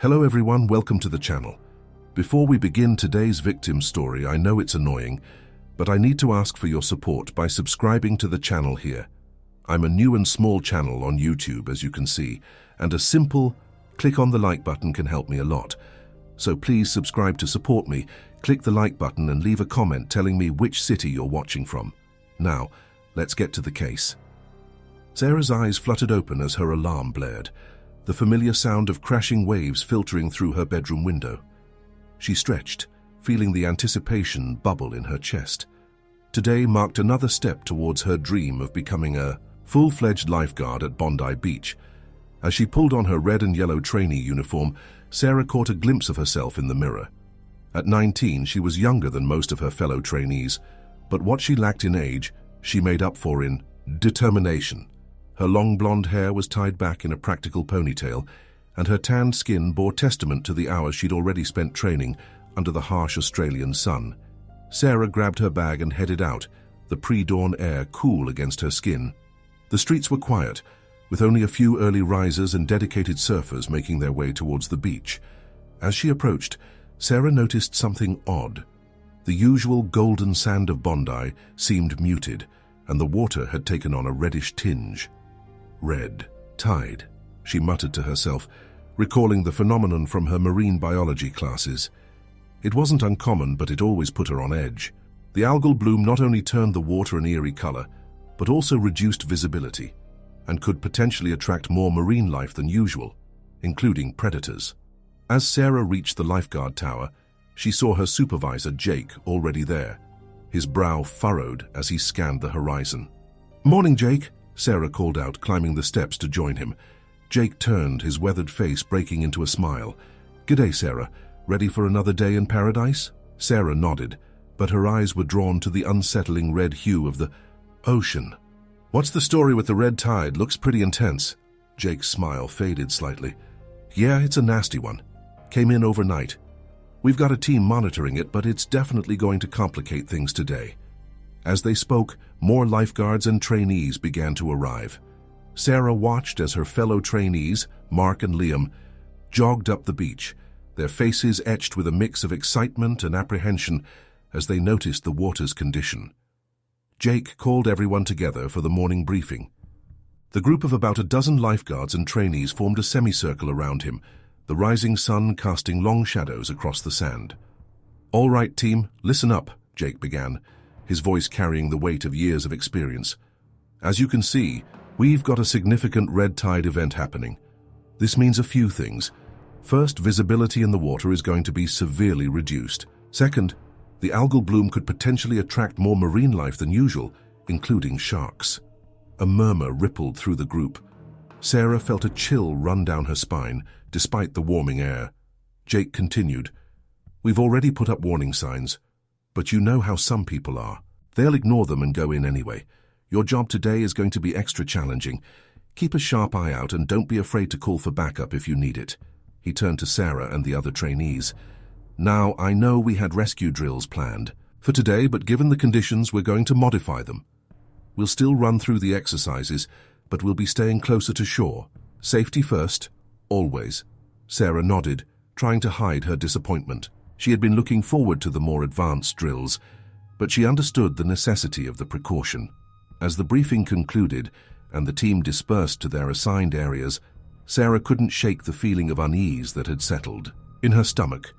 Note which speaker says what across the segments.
Speaker 1: Hello everyone, welcome to the channel. Before we begin today's victim story, I know it's annoying, but I need to ask for your support by subscribing to the channel here. I'm a new and small channel on YouTube, as you can see, and a simple click on the like button can help me a lot. So please subscribe to support me, click the like button and leave a comment telling me which city you're watching from. Now, let's get to the case. Sarah's eyes fluttered open as her alarm blared, the familiar sound of crashing waves filtering through her bedroom window. She stretched, feeling the anticipation bubble in her chest. Today marked another step towards her dream of becoming a full-fledged lifeguard at Bondi Beach. As she pulled on her red and yellow trainee uniform, Sarah caught a glimpse of herself in the mirror. At 19, she was younger than most of her fellow trainees, but what she lacked in age, she made up for in determination. Her long blonde hair was tied back in a practical ponytail, and her tanned skin bore testament to the hours she'd already spent training under the harsh Australian sun. Sarah grabbed her bag and headed out, the pre-dawn air cool against her skin. The streets were quiet, with only a few early risers and dedicated surfers making their way towards the beach. As she approached, Sarah noticed something odd. The usual golden sand of Bondi seemed muted, and the water had taken on a reddish tinge. Red tide, she muttered to herself, recalling the phenomenon from her marine biology classes. It wasn't uncommon, but it always put her on edge. The algal bloom not only turned the water an eerie color, but also reduced visibility, and could potentially attract more marine life than usual, including predators. As Sarah reached the lifeguard tower, she saw her supervisor, Jake, already there, his brow furrowed as he scanned the horizon. "Morning, Jake," Sarah called out, climbing the steps to join him. Jake turned, his weathered face breaking into a smile. "G'day, Sarah. Ready for another day in paradise?" Sarah nodded, but her eyes were drawn to the unsettling red hue of the ocean. "What's the story with the red tide? Looks pretty intense." Jake's smile faded slightly. "Yeah, it's a nasty one. Came in overnight. We've got a team monitoring it, but it's definitely going to complicate things today." As they spoke, more lifeguards and trainees began to arrive. Sarah watched as her fellow trainees, Mark and Liam, jogged up the beach, their faces etched with a mix of excitement and apprehension as they noticed the water's condition. Jake called everyone together for the morning briefing. The group of about a dozen lifeguards and trainees formed a semicircle around him, the rising sun casting long shadows across the sand. "All right, team, listen up," Jake began, his voice carrying the weight of years of experience. "As you can see, we've got a significant red tide event happening. This means a few things. First, visibility in the water is going to be severely reduced. Second, the algal bloom could potentially attract more marine life than usual, including sharks." A murmur rippled through the group. Sarah felt a chill run down her spine, despite the warming air. Jake continued, "We've already put up warning signs, but you know how some people are. They'll ignore them and go in anyway. Your job today is going to be extra challenging. Keep a sharp eye out and don't be afraid to call for backup if you need it." He turned to Sarah and the other trainees. "Now, I know we had rescue drills planned for today, but given the conditions, we're going to modify them. We'll still run through the exercises, but we'll be staying closer to shore. Safety first, always." Sarah nodded, trying to hide her disappointment. She had been looking forward to the more advanced drills, but she understood the necessity of the precaution. As the briefing concluded and the team dispersed to their assigned areas, Sarah couldn't shake the feeling of unease that had settled in her stomach.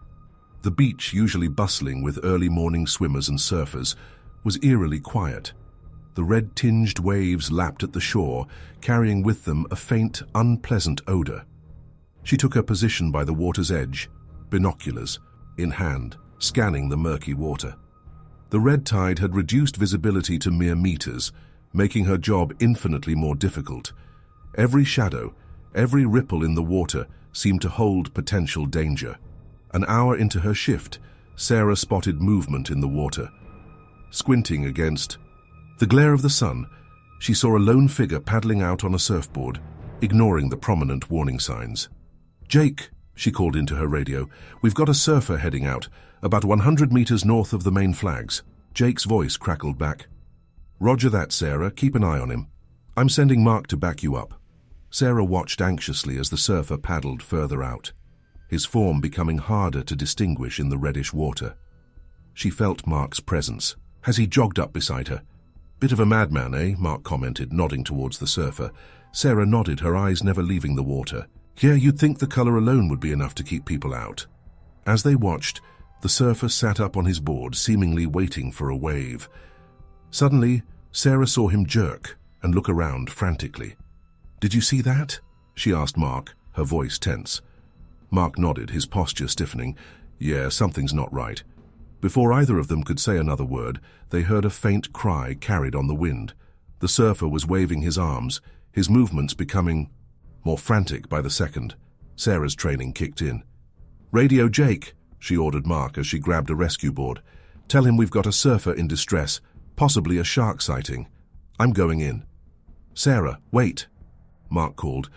Speaker 1: The beach, usually bustling with early morning swimmers and surfers, was eerily quiet. The red-tinged waves lapped at the shore, carrying with them a faint, unpleasant odor. She took her position by the water's edge, binoculars in hand, scanning the murky water. The red tide had reduced visibility to mere meters, making her job infinitely more difficult. Every shadow, every ripple in the water seemed to hold potential danger. An hour into her shift, Sarah spotted movement in the water. Squinting against the glare of the sun, she saw a lone figure paddling out on a surfboard, ignoring the prominent warning signs. "Jake," she called into her radio, "we've got a surfer heading out, about 100 meters north of the main flags." Jake's voice crackled back. "Roger that, Sarah. Keep an eye on him. I'm sending Mark to back you up." Sarah watched anxiously as the surfer paddled further out. his form becoming harder to distinguish in the reddish water. She felt Mark's presence. As he jogged up beside her. "Bit of a madman, eh?" Mark commented, nodding towards the surfer. Sarah nodded, her eyes never leaving the water. "Yeah, you'd think the color alone would be enough to keep people out." As they watched, the surfer sat up on his board, seemingly waiting for a wave. Suddenly, Sarah saw him jerk and look around frantically. "Did you see that?" she asked Mark, her voice tense. Mark nodded, his posture stiffening. "Yeah, something's not right." Before either of them could say another word, they heard a faint cry carried on the wind. The surfer was waving his arms, his movements becoming more frantic by the second. Sarah's training kicked in. "Radio Jake," she ordered Mark as she grabbed a rescue board. "Tell him we've got a surfer in distress, possibly a shark sighting. I'm going in." "Sarah, wait," Mark called,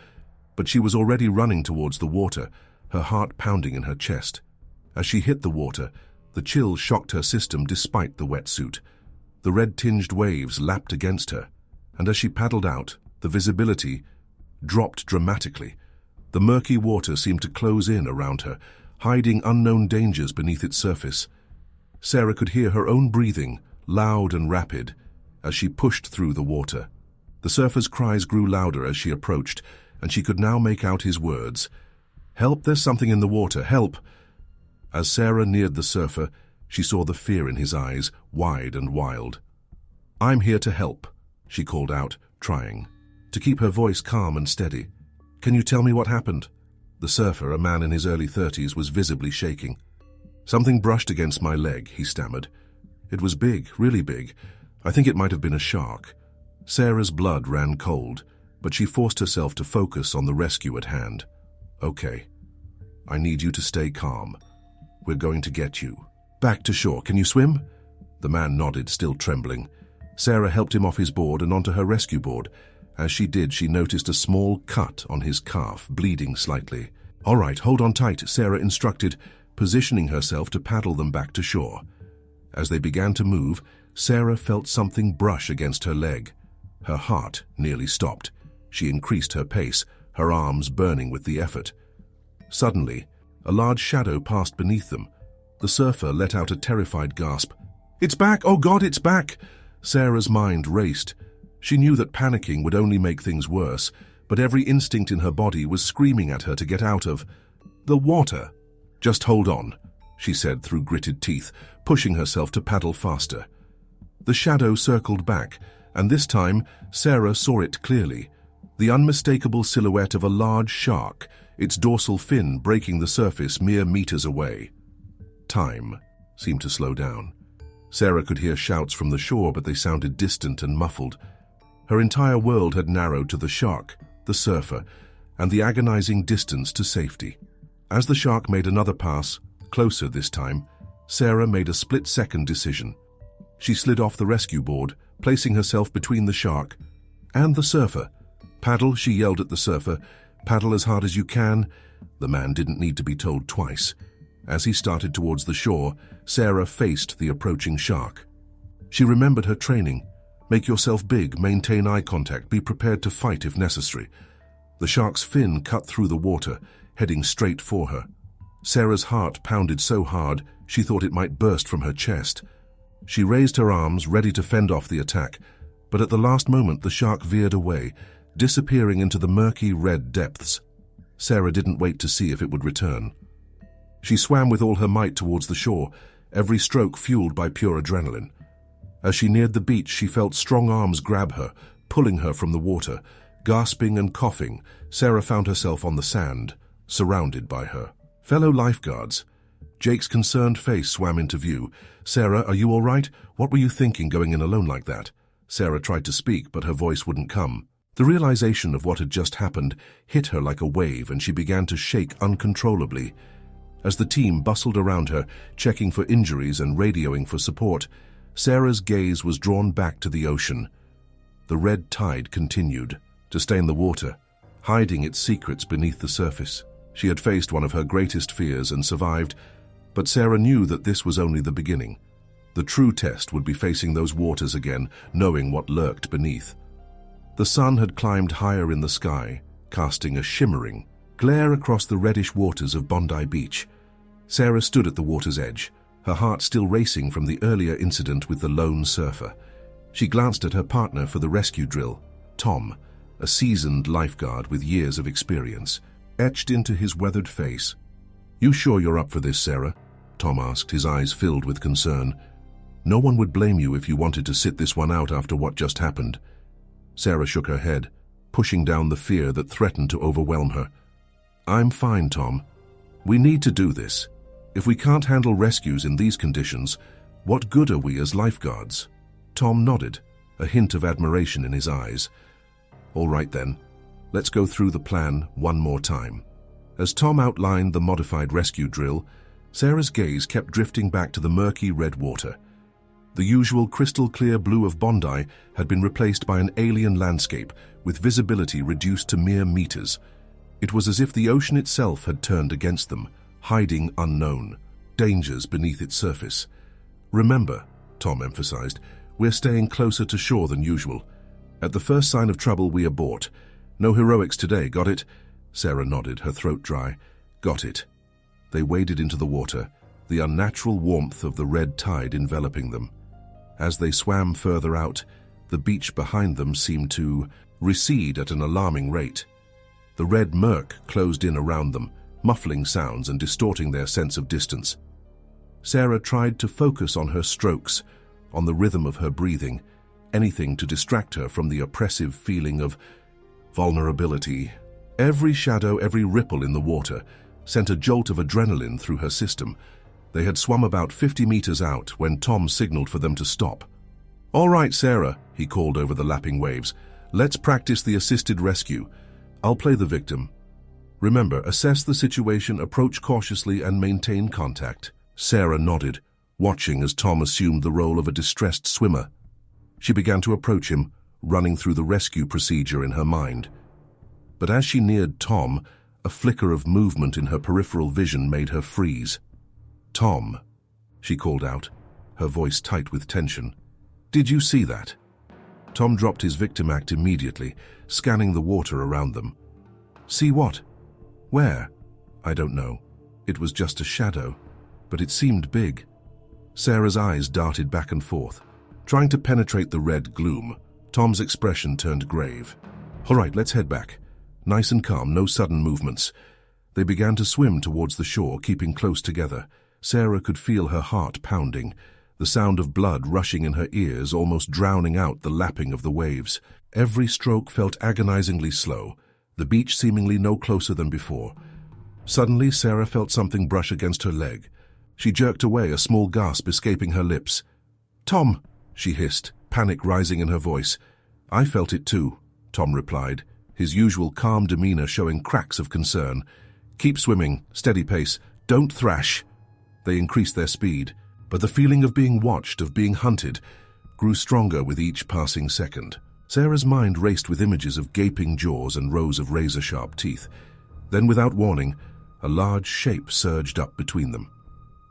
Speaker 1: but she was already running towards the water, her heart pounding in her chest. As she hit the water, the chill shocked her system despite the wetsuit. The red-tinged waves lapped against her, and as she paddled out, the visibility dropped dramatically. The murky water seemed to close in around her, hiding unknown dangers beneath its surface. Sarah could hear her own breathing, loud and rapid, as she pushed through the water. The surfer's cries grew louder as she approached, and she could now make out his words. "Help, there's something in the water, help!" As Sarah neared the surfer, she saw the fear in his eyes, wide and wild. "I'm here to help," she called out, trying to keep her voice calm and steady. "Can you tell me what happened?" The surfer, a man in his early 30s, was visibly shaking. "Something brushed against my leg," he stammered. "It was big, really big. I think it might have been a shark." Sarah's blood ran cold, but she forced herself to focus on the rescue at hand. "Okay. I need you to stay calm. We're going to get you back to shore. Can you swim?" The man nodded, still trembling. Sarah helped him off his board and onto her rescue board. As she did, she noticed a small cut on his calf, bleeding slightly. "All right, hold on tight," Sarah instructed, positioning herself to paddle them back to shore. As they began to move, Sarah felt something brush against her leg. Her heart nearly stopped. She increased her pace, her arms burning with the effort. Suddenly, a large shadow passed beneath them. The surfer let out a terrified gasp. "It's back! Oh God, it's back!" Sarah's mind raced. She knew that panicking would only make things worse, but every instinct in her body was screaming at her to get out of the water. "Just hold on," she said through gritted teeth, pushing herself to paddle faster. The shadow circled back, and this time Sarah saw it clearly. The unmistakable silhouette of a large shark, its dorsal fin breaking the surface mere meters away. Time seemed to slow down. Sarah could hear shouts from the shore, but they sounded distant and muffled. Her entire world had narrowed to the shark, the surfer, and the agonizing distance to safety. As the shark made another pass, closer this time, Sarah made a split-second decision. She slid off the rescue board, placing herself between the shark and the surfer. "Paddle," she yelled at the surfer. "Paddle as hard as you can." The man didn't need to be told twice. As he started towards the shore, Sarah faced the approaching shark. She remembered her training. Make yourself big, maintain eye contact, be prepared to fight if necessary. The shark's fin cut through the water, heading straight for her. Sarah's heart pounded so hard she thought it might burst from her chest. She raised her arms, ready to fend off the attack, but at the last moment the shark veered away, disappearing into the murky red depths. Sarah didn't wait to see if it would return. She swam with all her might towards the shore, every stroke fueled by pure adrenaline. As she neared the beach, she felt strong arms grab her, pulling her from the water. Gasping and coughing, Sarah found herself on the sand, surrounded by her fellow lifeguards. Jake's concerned face swam into view. "Sarah, are you all right? What were you thinking going in alone like that?" Sarah tried to speak, but her voice wouldn't come. The realization of what had just happened hit her like a wave, and she began to shake uncontrollably. As the team bustled around her, checking for injuries and radioing for support, Sarah's gaze was drawn back to the ocean. The red tide continued to stain the water, hiding its secrets beneath the surface. She had faced one of her greatest fears and survived, but Sarah knew that this was only the beginning. The true test would be facing those waters again, knowing what lurked beneath. The sun had climbed higher in the sky, casting a shimmering, glare across the reddish waters of Bondi Beach. Sarah stood at the water's edge, her heart still racing from the earlier incident with the lone surfer. She glanced at her partner for the rescue drill, Tom, a seasoned lifeguard with years of experience, etched into his weathered face. "You sure you're up for this, Sarah?" Tom asked, his eyes filled with concern. "No one would blame you if you wanted to sit this one out after what just happened." Sarah shook her head, pushing down the fear that threatened to overwhelm her. "I'm fine, Tom. We need to do this. If we can't handle rescues in these conditions, what good are we as lifeguards?" Tom nodded, a hint of admiration in his eyes. "All right then, let's go through the plan one more time." As Tom outlined the modified rescue drill, Sarah's gaze kept drifting back to the murky red water. The usual crystal-clear blue of Bondi had been replaced by an alien landscape with visibility reduced to mere meters. It was as if the ocean itself had turned against them, hiding unknown dangers beneath its surface. "Remember," Tom emphasized, "we're staying closer to shore than usual. At the first sign of trouble, we abort. No heroics today, got it?" Sarah nodded, her throat dry. "Got it." They waded into the water, the unnatural warmth of the red tide enveloping them. As they swam further out, the beach behind them seemed to recede at an alarming rate. The red murk closed in around them, muffling sounds and distorting their sense of distance. Sarah tried to focus on her strokes, on the rhythm of her breathing, anything to distract her from the oppressive feeling of vulnerability. Every shadow, every ripple in the water sent a jolt of adrenaline through her system. They had swum about 50 meters out when Tom signaled for them to stop. "All right, Sarah," he called over the lapping waves. "Let's practice the assisted rescue. I'll play the victim. Remember, assess the situation, approach cautiously, and maintain contact." Sarah nodded, watching as Tom assumed the role of a distressed swimmer. She began to approach him, running through the rescue procedure in her mind. But as she neared Tom, a flicker of movement in her peripheral vision made her freeze. "Tom," she called out, her voice tight with tension. "Did you see that?" Tom dropped his victim act immediately, scanning the water around them. "See what? Where?" "I don't know. It was just a shadow, but it seemed big." Sarah's eyes darted back and forth, trying to penetrate the red gloom. Tom's expression turned grave. "All right, let's head back. Nice and calm, no sudden movements." They began to swim towards the shore, keeping close together. Sarah could feel her heart pounding, the sound of blood rushing in her ears almost drowning out the lapping of the waves. Every stroke felt agonizingly slow, the beach seemingly no closer than before. Suddenly, Sarah felt something brush against her leg. She jerked away, a small gasp escaping her lips. "Tom!" she hissed, panic rising in her voice. "I felt it too," Tom replied, his usual calm demeanor showing cracks of concern. "Keep swimming, steady pace, don't thrash." They increased their speed, but the feeling of being watched, of being hunted, grew stronger with each passing second. Sarah's mind raced with images of gaping jaws and rows of razor-sharp teeth. Then, without warning, a large shape surged up between them.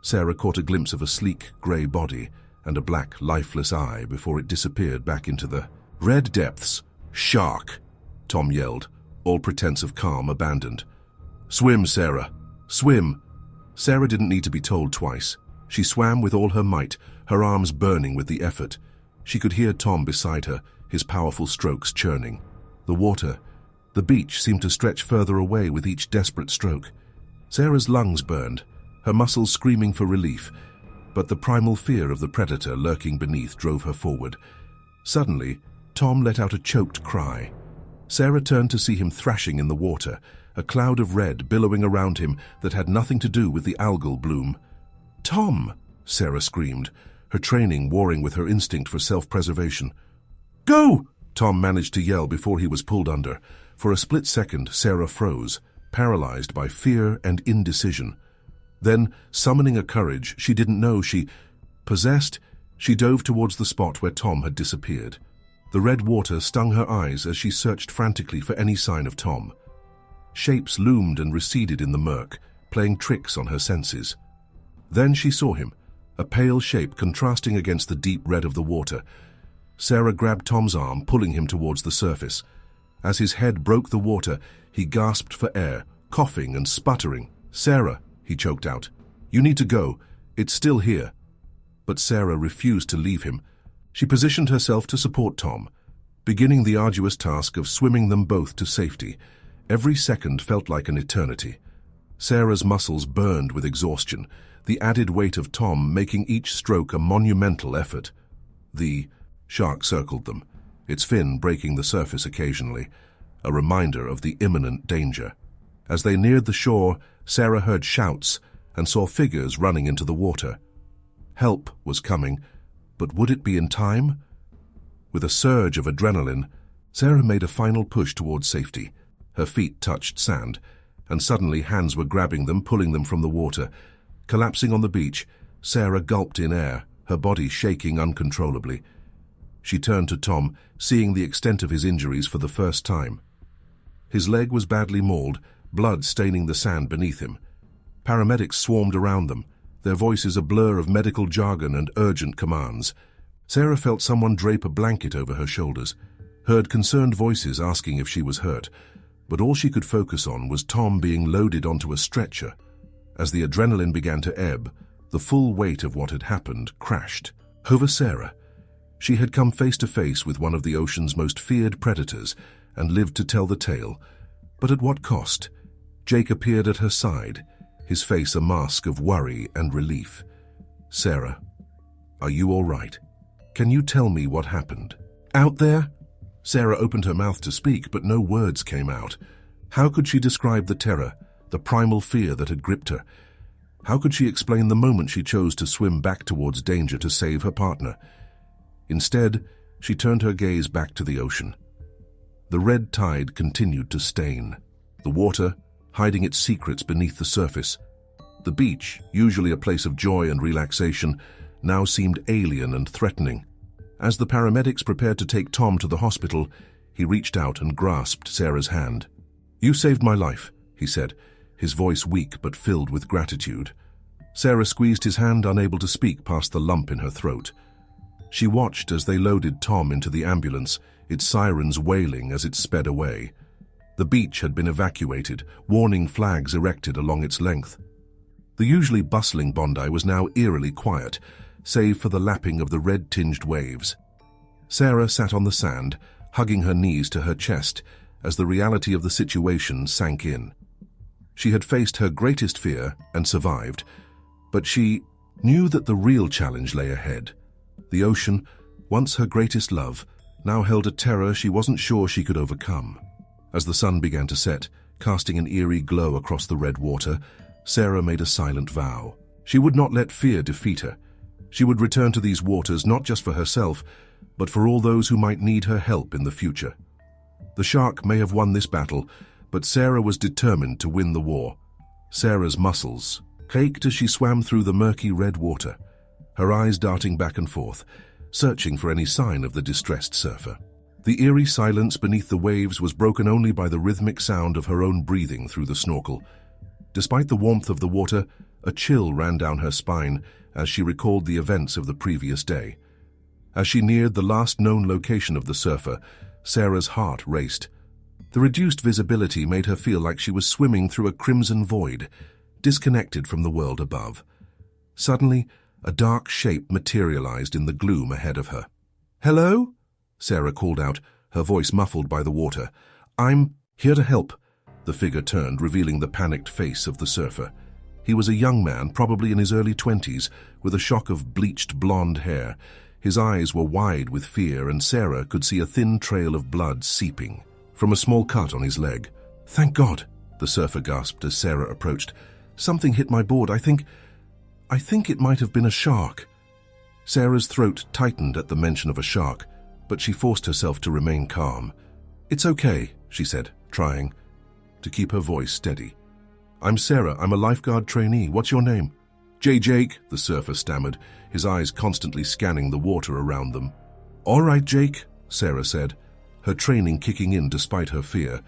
Speaker 1: Sarah caught a glimpse of a sleek, grey body and a black, lifeless eye before it disappeared back into the red depths. "Shark!" Tom yelled, all pretense of calm abandoned. "Swim, Sarah! Swim!" Sarah didn't need to be told twice. She swam with all her might, her arms burning with the effort. She could hear Tom beside her, his powerful strokes churning. The water, the beach seemed to stretch further away with each desperate stroke. Sarah's lungs burned, her muscles screaming for relief, but the primal fear of the predator lurking beneath drove her forward. Suddenly, Tom let out a choked cry. Sarah turned to see him thrashing in the water, a cloud of red billowing around him that had nothing to do with the algal bloom. "Tom!" Sarah screamed, her training warring with her instinct for self-preservation. "Go!" Tom managed to yell before he was pulled under. For a split second, Sarah froze, paralyzed by fear and indecision. Then, summoning a courage she didn't know she possessed, she dove towards the spot where Tom had disappeared. The red water stung her eyes as she searched frantically for any sign of Tom. Shapes loomed and receded in the murk, playing tricks on her senses. Then she saw him, a pale shape contrasting against the deep red of the water. Sarah grabbed Tom's arm, pulling him towards the surface. As his head broke the water, he gasped for air, coughing and sputtering. "Sarah," he choked out, "you need to go. It's still here." But Sarah refused to leave him. She positioned herself to support Tom, beginning the arduous task of swimming them both to safety. Every second felt like an eternity. Sarah's muscles burned with exhaustion, the added weight of Tom making each stroke a monumental effort. The shark circled them, its fin breaking the surface occasionally, a reminder of the imminent danger. As they neared the shore, Sarah heard shouts and saw figures running into the water. Help was coming, but would it be in time? With a surge of adrenaline, Sarah made a final push towards safety. Her feet touched sand, and suddenly hands were grabbing them, pulling them from the water. Collapsing on the beach, Sarah gulped in air, her body shaking uncontrollably. She turned to Tom, seeing the extent of his injuries for the first time. His leg was badly mauled, blood staining the sand beneath him. Paramedics swarmed around them, their voices a blur of medical jargon and urgent commands. Sarah felt someone drape a blanket over her shoulders, heard concerned voices asking if she was hurt, but all she could focus on was Tom being loaded onto a stretcher. As the adrenaline began to ebb, the full weight of what had happened crashed over Sarah. She had come face to face with one of the ocean's most feared predators and lived to tell the tale. But at what cost? Jake appeared at her side, his face a mask of worry and relief. "Sarah, are you all right? Can you tell me what happened?" "Out there?" Sarah opened her mouth to speak, but no words came out. How could she describe the terror, the primal fear that had gripped her? How could she explain the moment she chose to swim back towards danger to save her partner? Instead, she turned her gaze back to the ocean. The red tide continued to stain, the water hiding its secrets beneath the surface. The beach, usually a place of joy and relaxation, now seemed alien and threatening. As the paramedics prepared to take Tom to the hospital, he reached out and grasped Sarah's hand. "You saved my life," he said, his voice weak but filled with gratitude. Sarah squeezed his hand, unable to speak past the lump in her throat. She watched as they loaded Tom into the ambulance, its sirens wailing as it sped away. The beach had been evacuated, warning flags erected along its length. The usually bustling Bondi was now eerily quiet, save for the lapping of the red-tinged waves. Sarah sat on the sand, hugging her knees to her chest as the reality of the situation sank in. She had faced her greatest fear and survived, but she knew that the real challenge lay ahead. The ocean, once her greatest love, now held a terror she wasn't sure she could overcome. As the sun began to set, casting an eerie glow across the red water, Sarah made a silent vow. She would not let fear defeat her. She would return to these waters not just for herself, but for all those who might need her help in the future. The shark may have won this battle, but Sarah was determined to win the war. Sarah's muscles ached as she swam through the murky red water, her eyes darting back and forth, searching for any sign of the distressed surfer. The eerie silence beneath the waves was broken only by the rhythmic sound of her own breathing through the snorkel. Despite the warmth of the water, a chill ran down her spine as she recalled the events of the previous day. As she neared the last known location of the surfer, Sarah's heart raced. The reduced visibility made her feel like she was swimming through a crimson void, disconnected from the world above. Suddenly, a dark shape materialized in the gloom ahead of her. "Hello?" Sarah called out, her voice muffled by the water. "I'm here to help." The figure turned, revealing the panicked face of the surfer. He was a young man, probably in his early 20s, with a shock of bleached blonde hair. His eyes were wide with fear, and Sarah could see a thin trail of blood seeping from a small cut on his leg. "Thank God," the surfer gasped as Sarah approached. "Something hit my board. I think it might have been a shark." Sarah's throat tightened at the mention of a shark, but she forced herself to remain calm. "It's okay," she said, trying to keep her voice steady. "I'm Sarah. I'm a lifeguard trainee. What's your name?" Jake," the surfer stammered, his eyes constantly scanning the water around them. "All right, Jake," Sarah said, her training kicking in despite her fear.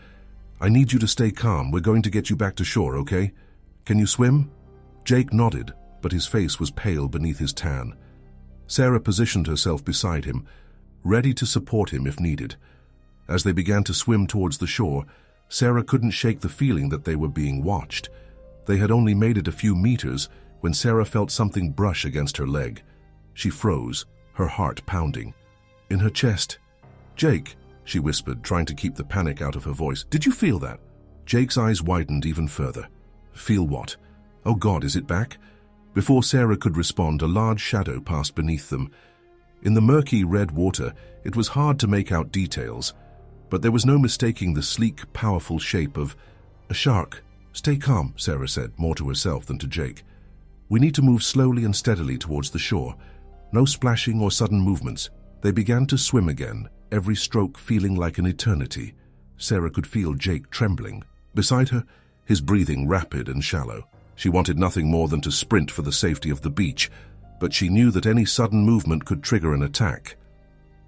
Speaker 1: "I need you to stay calm. We're going to get you back to shore, okay? Can you swim?" Jake nodded, but his face was pale beneath his tan. Sarah positioned herself beside him, ready to support him if needed. As they began to swim towards the shore, Sarah couldn't shake the feeling that they were being watched. They had only made it a few meters when Sarah felt something brush against her leg. She froze, her heart pounding. In her chest, "Jake," she whispered, trying to keep the panic out of her voice. "Did you feel that?" Jake's eyes widened even further. "Feel what? Oh God, is it back?" Before Sarah could respond, a large shadow passed beneath them. In the murky red water, it was hard to make out details, but there was no mistaking the sleek, powerful shape of a shark. "Stay calm," Sarah said, more to herself than to Jake. "We need to move slowly and steadily towards the shore. No splashing or sudden movements." They began to swim again, every stroke feeling like an eternity. Sarah could feel Jake trembling. Beside her, his breathing rapid and shallow. She wanted nothing more than to sprint for the safety of the beach, but she knew that any sudden movement could trigger an attack.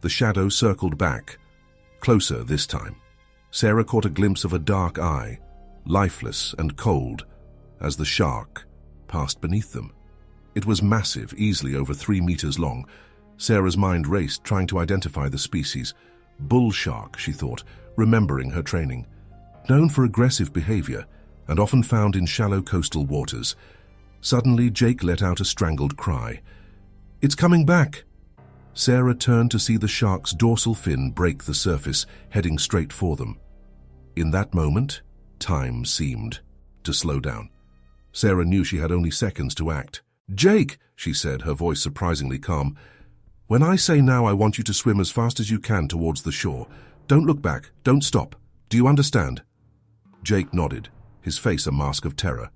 Speaker 1: The shadow circled back, closer this time. Sarah caught a glimpse of a dark eye, lifeless and cold, as the shark passed beneath them. It was massive, easily over 3 meters long. Sarah's mind raced, trying to identify the species. Bull shark, she thought, remembering her training. Known for aggressive behavior, and often found in shallow coastal waters. Suddenly, Jake let out a strangled cry. "It's coming back!" Sarah turned to see the shark's dorsal fin break the surface, heading straight for them. In that moment, time seemed to slow down. Sarah knew she had only seconds to act. "Jake," she said, her voice surprisingly calm, "when I say now, I want you to swim as fast as you can towards the shore. Don't look back, don't stop. Do you understand?" Jake nodded, his face a mask of terror.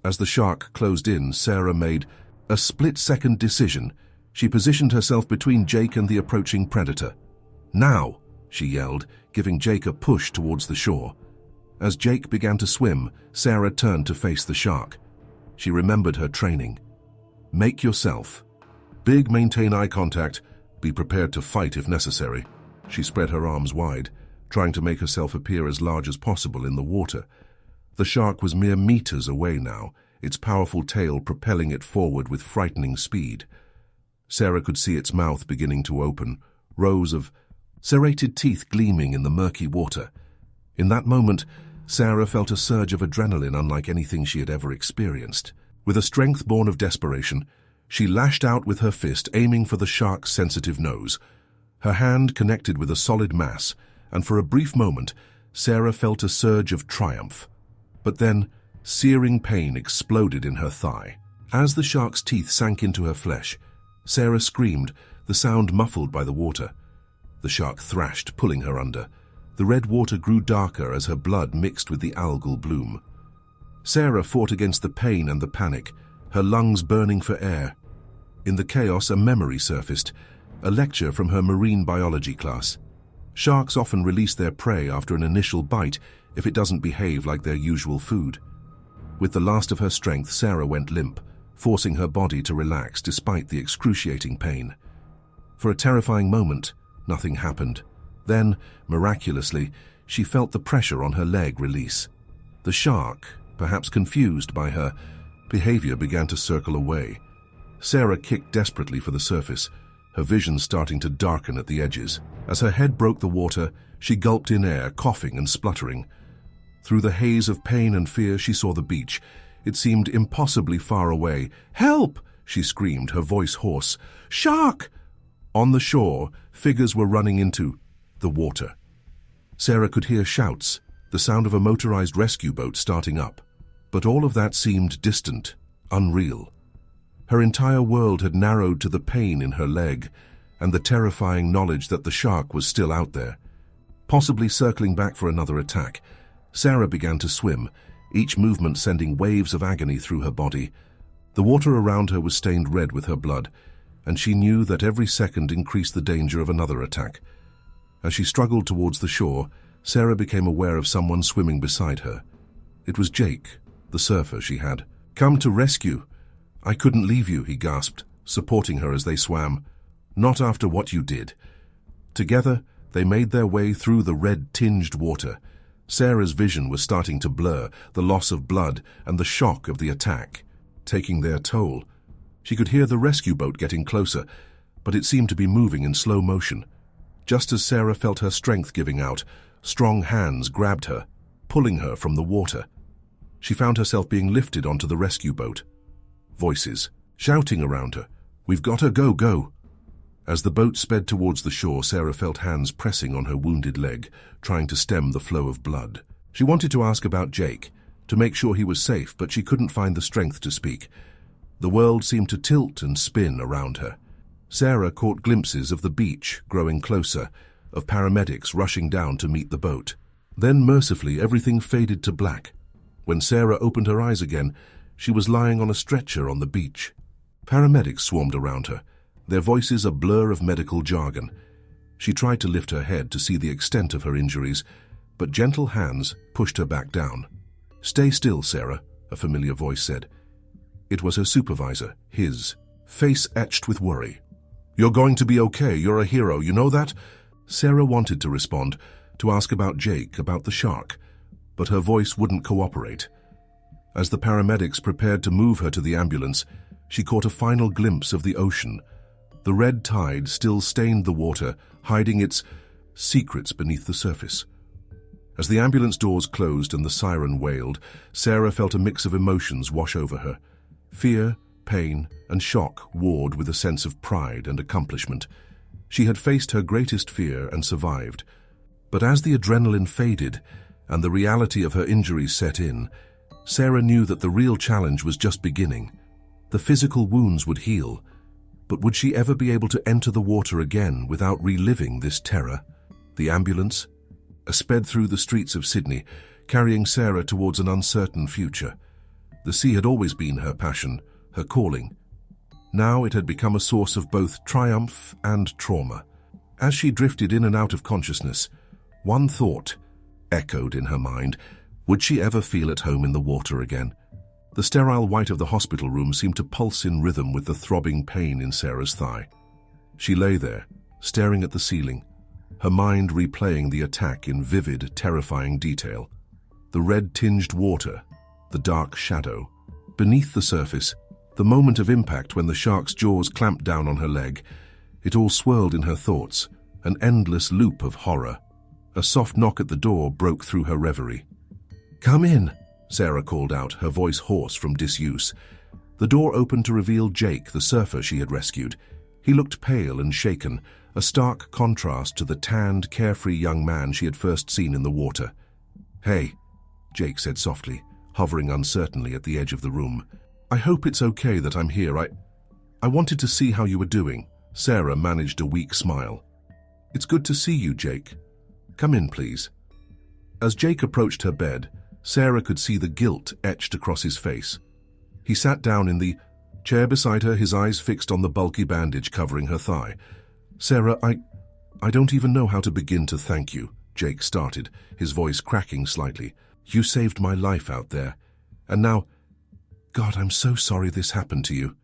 Speaker 1: As the shark closed in, Sarah made a split-second decision. She positioned herself between Jake and the approaching predator. "Now!" she yelled, giving Jake a push towards the shore. As Jake began to swim, Sarah turned to face the shark. She remembered her training. "Make yourself big, maintain eye contact, be prepared to fight if necessary." She spread her arms wide, trying to make herself appear as large as possible in the water. The shark was mere meters away now, its powerful tail propelling it forward with frightening speed. Sarah could see its mouth beginning to open, rows of serrated teeth gleaming in the murky water. In that moment, Sarah felt a surge of adrenaline unlike anything she had ever experienced. With a strength born of desperation, she lashed out with her fist, aiming for the shark's sensitive nose. Her hand connected with a solid mass, and for a brief moment, Sarah felt a surge of triumph. But then, searing pain exploded in her thigh. As the shark's teeth sank into her flesh, Sarah screamed, the sound muffled by the water. The shark thrashed, pulling her under. The red water grew darker as her blood mixed with the algal bloom. Sarah fought against the pain and the panic, her lungs burning for air. In the chaos, a memory surfaced, a lecture from her marine biology class. Sharks often release their prey after an initial bite if it doesn't behave like their usual food. With the last of her strength, Sarah went limp, forcing her body to relax despite the excruciating pain. For a terrifying moment, nothing happened. Then, miraculously, she felt the pressure on her leg release. The shark, perhaps confused by her behavior, began to circle away. Sarah kicked desperately for the surface, her vision starting to darken at the edges. As her head broke the water, she gulped in air, coughing and spluttering. Through the haze of pain and fear, she saw the beach. It seemed impossibly far away. "Help!" she screamed, her voice hoarse. "Shark!" On the shore, figures were running into the water. Sarah could hear shouts, the sound of a motorized rescue boat starting up. But all of that seemed distant, unreal. Her entire world had narrowed to the pain in her leg and the terrifying knowledge that the shark was still out there, possibly circling back for another attack. Sarah began to swim, each movement sending waves of agony through her body. The water around her was stained red with her blood, and she knew that every second increased the danger of another attack. As she struggled towards the shore, Sarah became aware of someone swimming beside her. It was Jake, the surfer she had come to rescue. "I couldn't leave you," he gasped, supporting her as they swam. "Not after what you did." Together, they made their way through the red-tinged water. Sarah's vision was starting to blur, the loss of blood and the shock of the attack taking their toll. She could hear the rescue boat getting closer, but it seemed to be moving in slow motion. Just as Sarah felt her strength giving out, strong hands grabbed her. pulling her from the water. She found herself being lifted onto the rescue boat. Voices shouting around her, "We've got her, go, go!" As the boat sped towards the shore, Sarah felt hands pressing on her wounded leg, trying to stem the flow of blood. She wanted to ask about Jake, to make sure he was safe, but she couldn't find the strength to speak. The world seemed to tilt and spin around her. Sarah caught glimpses of the beach growing closer, of paramedics rushing down to meet the boat. Then, mercifully, everything faded to black. When Sarah opened her eyes again, she was lying on a stretcher on the beach. Paramedics swarmed around her, their voices a blur of medical jargon. She tried to lift her head to see the extent of her injuries, but gentle hands pushed her back down. "Stay still, Sarah," a familiar voice said. It was her supervisor, his face etched with worry. "You're going to be okay. You're a hero, you know that?" Sarah wanted to respond, to ask about Jake, about the shark, but her voice wouldn't cooperate. As the paramedics prepared to move her to the ambulance, she caught a final glimpse of the ocean. The red tide still stained the water, hiding its secrets beneath the surface. As the ambulance doors closed and the siren wailed, Sarah felt a mix of emotions wash over her. Fear, pain, and shock warred with a sense of pride and accomplishment. She had faced her greatest fear and survived. But as the adrenaline faded and the reality of her injuries set in, Sarah knew that the real challenge was just beginning. The physical wounds would heal, but would she ever be able to enter the water again without reliving this terror? The ambulance sped through the streets of Sydney, carrying Sarah towards an uncertain future. The sea had always been her passion, her calling. Now it had become a source of both triumph and trauma. As she drifted in and out of consciousness, one thought echoed in her mind: would she ever feel at home in the water again? The sterile white of the hospital room seemed to pulse in rhythm with the throbbing pain in Sarah's thigh. She lay there, staring at the ceiling, her mind replaying the attack in vivid, terrifying detail. The red-tinged water, the dark shadow. Beneath the surface, the moment of impact when the shark's jaws clamped down on her leg. It all swirled in her thoughts, an endless loop of horror. A soft knock at the door broke through her reverie. "Come in," Sarah called out, her voice hoarse from disuse. The door opened to reveal Jake, the surfer she had rescued. He looked pale and shaken, a stark contrast to the tanned, carefree young man she had first seen in the water. "Hey," Jake said softly, hovering uncertainly at the edge of the room. "I hope it's okay that I'm here. I wanted to see how you were doing." Sarah managed a weak smile. "It's good to see you, Jake. Come in, please." As Jake approached her bed, Sarah could see the guilt etched across his face. He sat down in the chair beside her, his eyes fixed on the bulky bandage covering her thigh. "Sarah, I don't even know how to begin to thank you," Jake started, his voice cracking slightly. "You saved my life out there. And now, God, I'm so sorry this happened to you."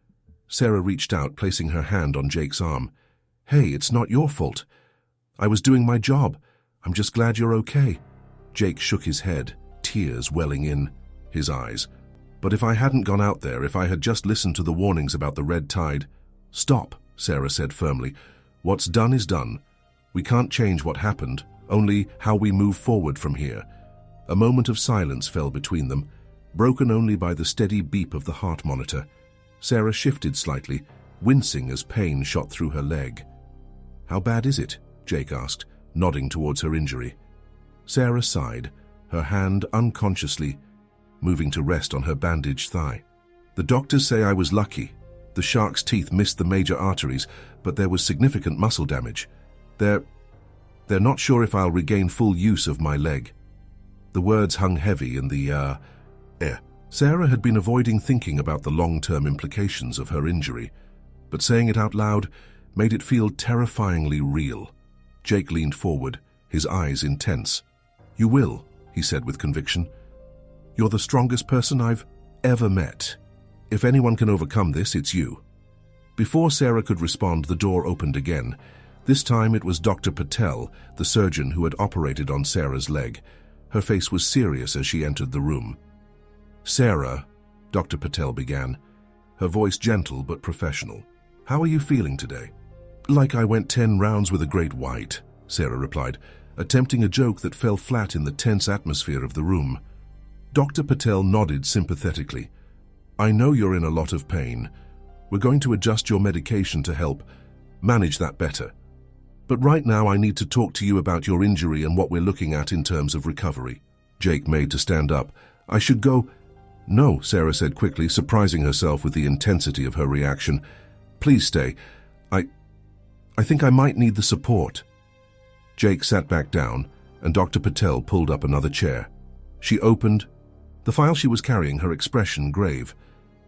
Speaker 1: Sarah reached out, placing her hand on Jake's arm. "Hey, it's not your fault. I was doing my job. I'm just glad you're okay." Jake shook his head, tears welling in his eyes. "But if I hadn't gone out there, if I had just listened to the warnings about the red tide—" "Stop," Sarah said firmly. "What's done is done. We can't change what happened, only how we move forward from here." A moment of silence fell between them, broken only by the steady beep of the heart monitor. Sarah shifted slightly, wincing as pain shot through her leg. "How bad is it?" Jake asked, nodding towards her injury. Sarah sighed, her hand unconsciously moving to rest on her bandaged thigh. "The doctors say I was lucky. The shark's teeth missed the major arteries, but there was significant muscle damage. They're not sure if I'll regain full use of my leg." The words hung heavy in the air. Sarah had been avoiding thinking about the long-term implications of her injury, but saying it out loud made it feel terrifyingly real. Jake leaned forward, his eyes intense. "You will," he said with conviction. "You're the strongest person I've ever met. If anyone can overcome this, it's you." Before Sarah could respond, the door opened again. This time it was Dr. Patel, the surgeon who had operated on Sarah's leg. Her face was serious as she entered the room. "Sarah," Dr. Patel began, her voice gentle but professional. "How are you feeling today?" "Like I went 10 rounds with a great white," Sarah replied. attempting a joke that fell flat in the tense atmosphere of the room. Dr. Patel nodded sympathetically. "I know you're in a lot of pain. We're going to adjust your medication to help manage that better. But right now I need to talk to you about your injury and what we're looking at in terms of recovery." Jake made to stand up. "I should go—" "No," Sarah said quickly, surprising herself with the intensity of her reaction. "Please stay. I think I might need the support." Jake sat back down, and Dr. Patel pulled up another chair. She opened the file she was carrying, her expression grave.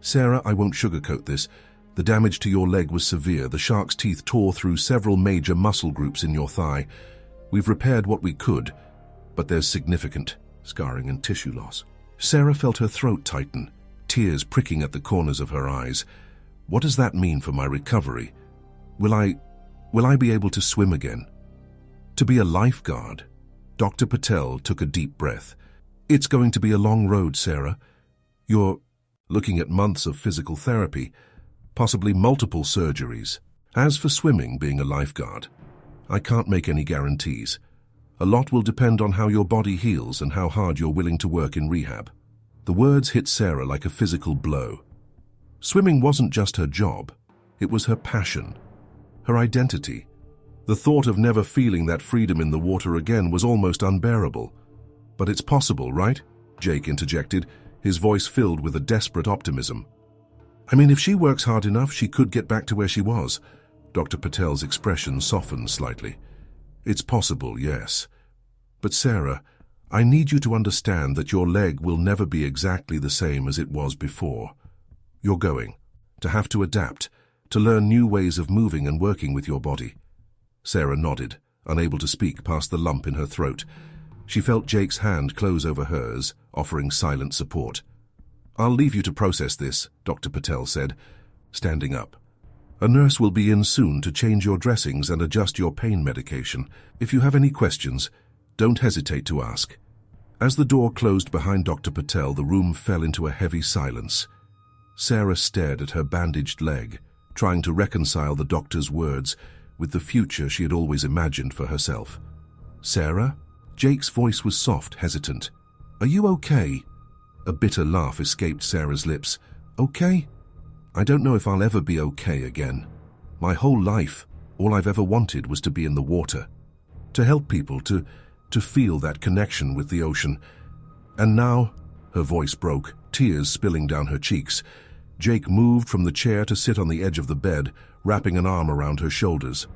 Speaker 1: "Sarah, I won't sugarcoat this. The damage to your leg was severe. The shark's teeth tore through several major muscle groups in your thigh. We've repaired what we could, but there's significant scarring and tissue loss." Sarah felt her throat tighten, tears pricking at the corners of her eyes. "What does that mean for my recovery? Will I be able to swim again? To be a lifeguard?" Dr. Patel took a deep breath. "It's going to be a long road, Sarah. You're looking at months of physical therapy, possibly multiple surgeries. As for swimming, being a lifeguard, I can't make any guarantees. A lot will depend on how your body heals and how hard you're willing to work in rehab." The words hit Sarah like a physical blow. Swimming wasn't just her job. It was her passion, her identity. The thought of never feeling that freedom in the water again was almost unbearable. "But it's possible, right?" Jake interjected, his voice filled with a desperate optimism. "I mean, if she works hard enough, she could get back to where she was." Dr. Patel's expression softened slightly. "It's possible, yes. But Sarah, I need you to understand that your leg will never be exactly the same as it was before. You're going to have to adapt, to learn new ways of moving and working with your body." Sarah nodded, unable to speak past the lump in her throat. She felt Jake's hand close over hers, offering silent support. "I'll leave you to process this," Dr. Patel said, standing up. "A nurse will be in soon to change your dressings and adjust your pain medication. If you have any questions, don't hesitate to ask." As the door closed behind Dr. Patel, the room fell into a heavy silence. Sarah stared at her bandaged leg, trying to reconcile the doctor's words with the future she had always imagined for herself. "Sarah?" Jake's voice was soft, hesitant. "Are you okay?" A bitter laugh escaped Sarah's lips. "Okay? I don't know if I'll ever be okay again. My whole life, all I've ever wanted was to be in the water, to help people, to feel that connection with the ocean. And now," her voice broke, tears spilling down her cheeks. Jake moved from the chair to sit on the edge of the bed, wrapping an arm around her shoulders.